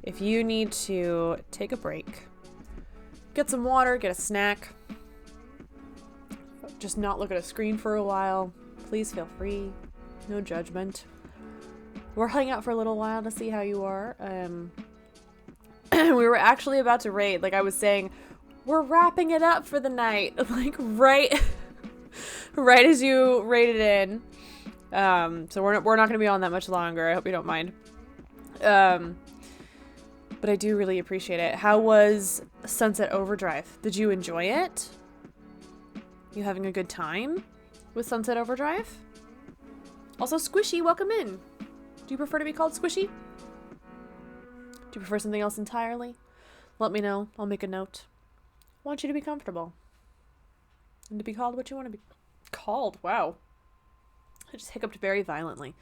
If you need to take a break, get some water, get a snack, just not look at a screen for a while, please feel free. No judgment. We'll hang out for a little while to see how you are. We were actually about to raid. Like I was saying, we're wrapping it up for the night. Like right as you raided in. So we're not going to be on that much longer. I hope you don't mind. But I do really appreciate it. How was Sunset Overdrive? Did you enjoy it? You having a good time with Sunset Overdrive? Also, Squishy, welcome in. Do you prefer to be called Squishy? Do you prefer something else entirely? Let me know. I'll make a note. I want you to be comfortable. And to be called what you want to be called. Wow. I just hiccuped very violently.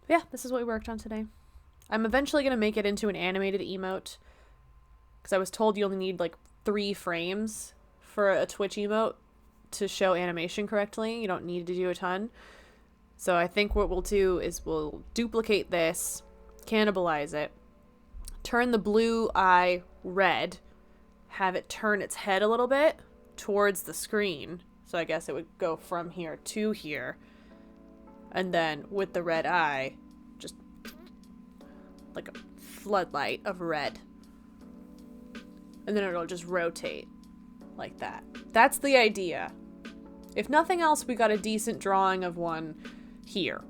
Yeah, this is what we worked on today. I'm eventually going to make it into an animated emote. Because I was told you only need like 3 frames for a Twitch emote to show animation correctly. You don't need to do a ton. So I think what we'll do is we'll duplicate this, cannibalize it, turn the blue eye red, have it turn its head a little bit towards the screen. So I guess it would go from here to here. And then with the red eye, just like a floodlight of red. and then it'll just rotate like that. That's the idea. If nothing else, we got a decent drawing of one here.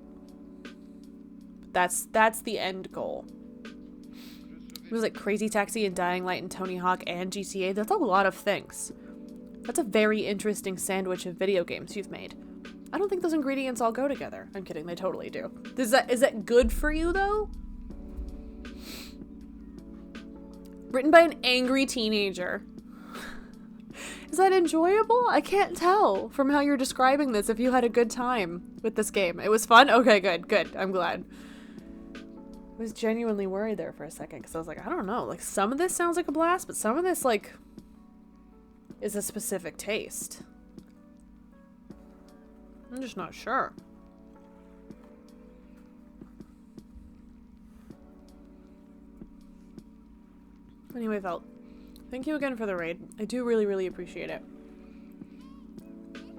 That's the end goal. It was like Crazy Taxi and Dying Light and Tony Hawk and GTA. That's a lot of things. That's a very interesting sandwich of video games you've made. I don't think those ingredients all go together. I'm kidding, they totally do. Is that good for you though? Written by an angry teenager. Is that enjoyable? I can't tell from how you're describing this if you had a good time with this game. It was fun? Okay, good. I'm glad. I was genuinely worried there for a second because I was like, I don't know. Like, some of this sounds like a blast, but some of this, like, is a specific taste. I'm just not sure. Anyway, Felt, thank you again for the raid. I do really, really appreciate it.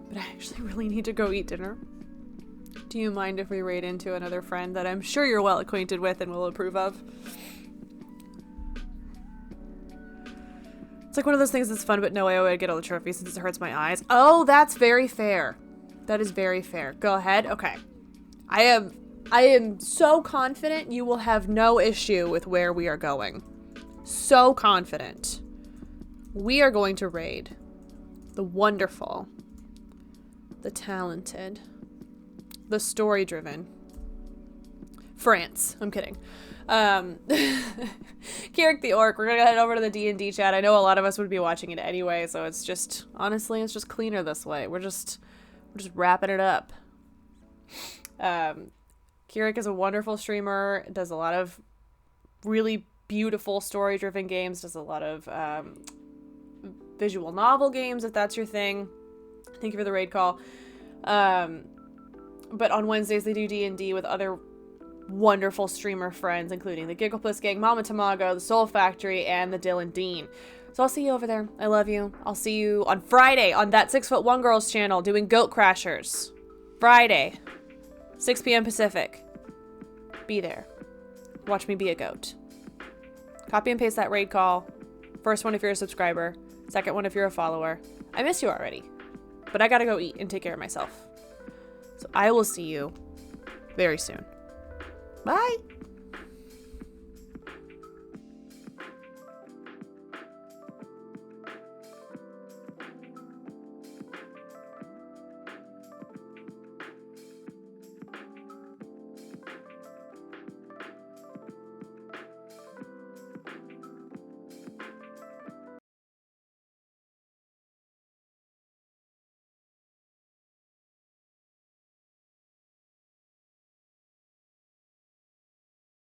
But I actually really need to go eat dinner. Do you mind if we raid into another friend that I'm sure you're well acquainted with and will approve of? It's like one of those things that's fun, but no way I would get all the trophies since it hurts my eyes. Oh, that's very fair. That is very fair. Go ahead. Okay. I am so confident you will have no issue with where we are going. So confident. We are going to raid the wonderful, the talented, the story-driven France. I'm kidding. Kirik the Orc. We're gonna head over to the D&D chat. I know a lot of us would be watching it anyway, so it's just, honestly, it's just cleaner this way. We're just wrapping it up. Kirik is a wonderful streamer, does a lot of really beautiful story-driven games, does a lot of visual novel games, if that's your thing. Thank you for the raid call. But on Wednesdays they do D&D with other wonderful streamer friends, including the Gigglepuss Gang, Mama Tamago, the Soul Factory, and the Dylan Dean. So I'll see you over there. I love you. I'll see you on Friday on that 6'1" Girls channel doing Goat Crashers. Friday, 6 p.m. Pacific. Be there. Watch me be a goat. Copy and paste that raid call. First one if you're a subscriber. Second one if you're a follower. I miss you already. But I gotta go eat and take care of myself. So I will see you very soon. Bye!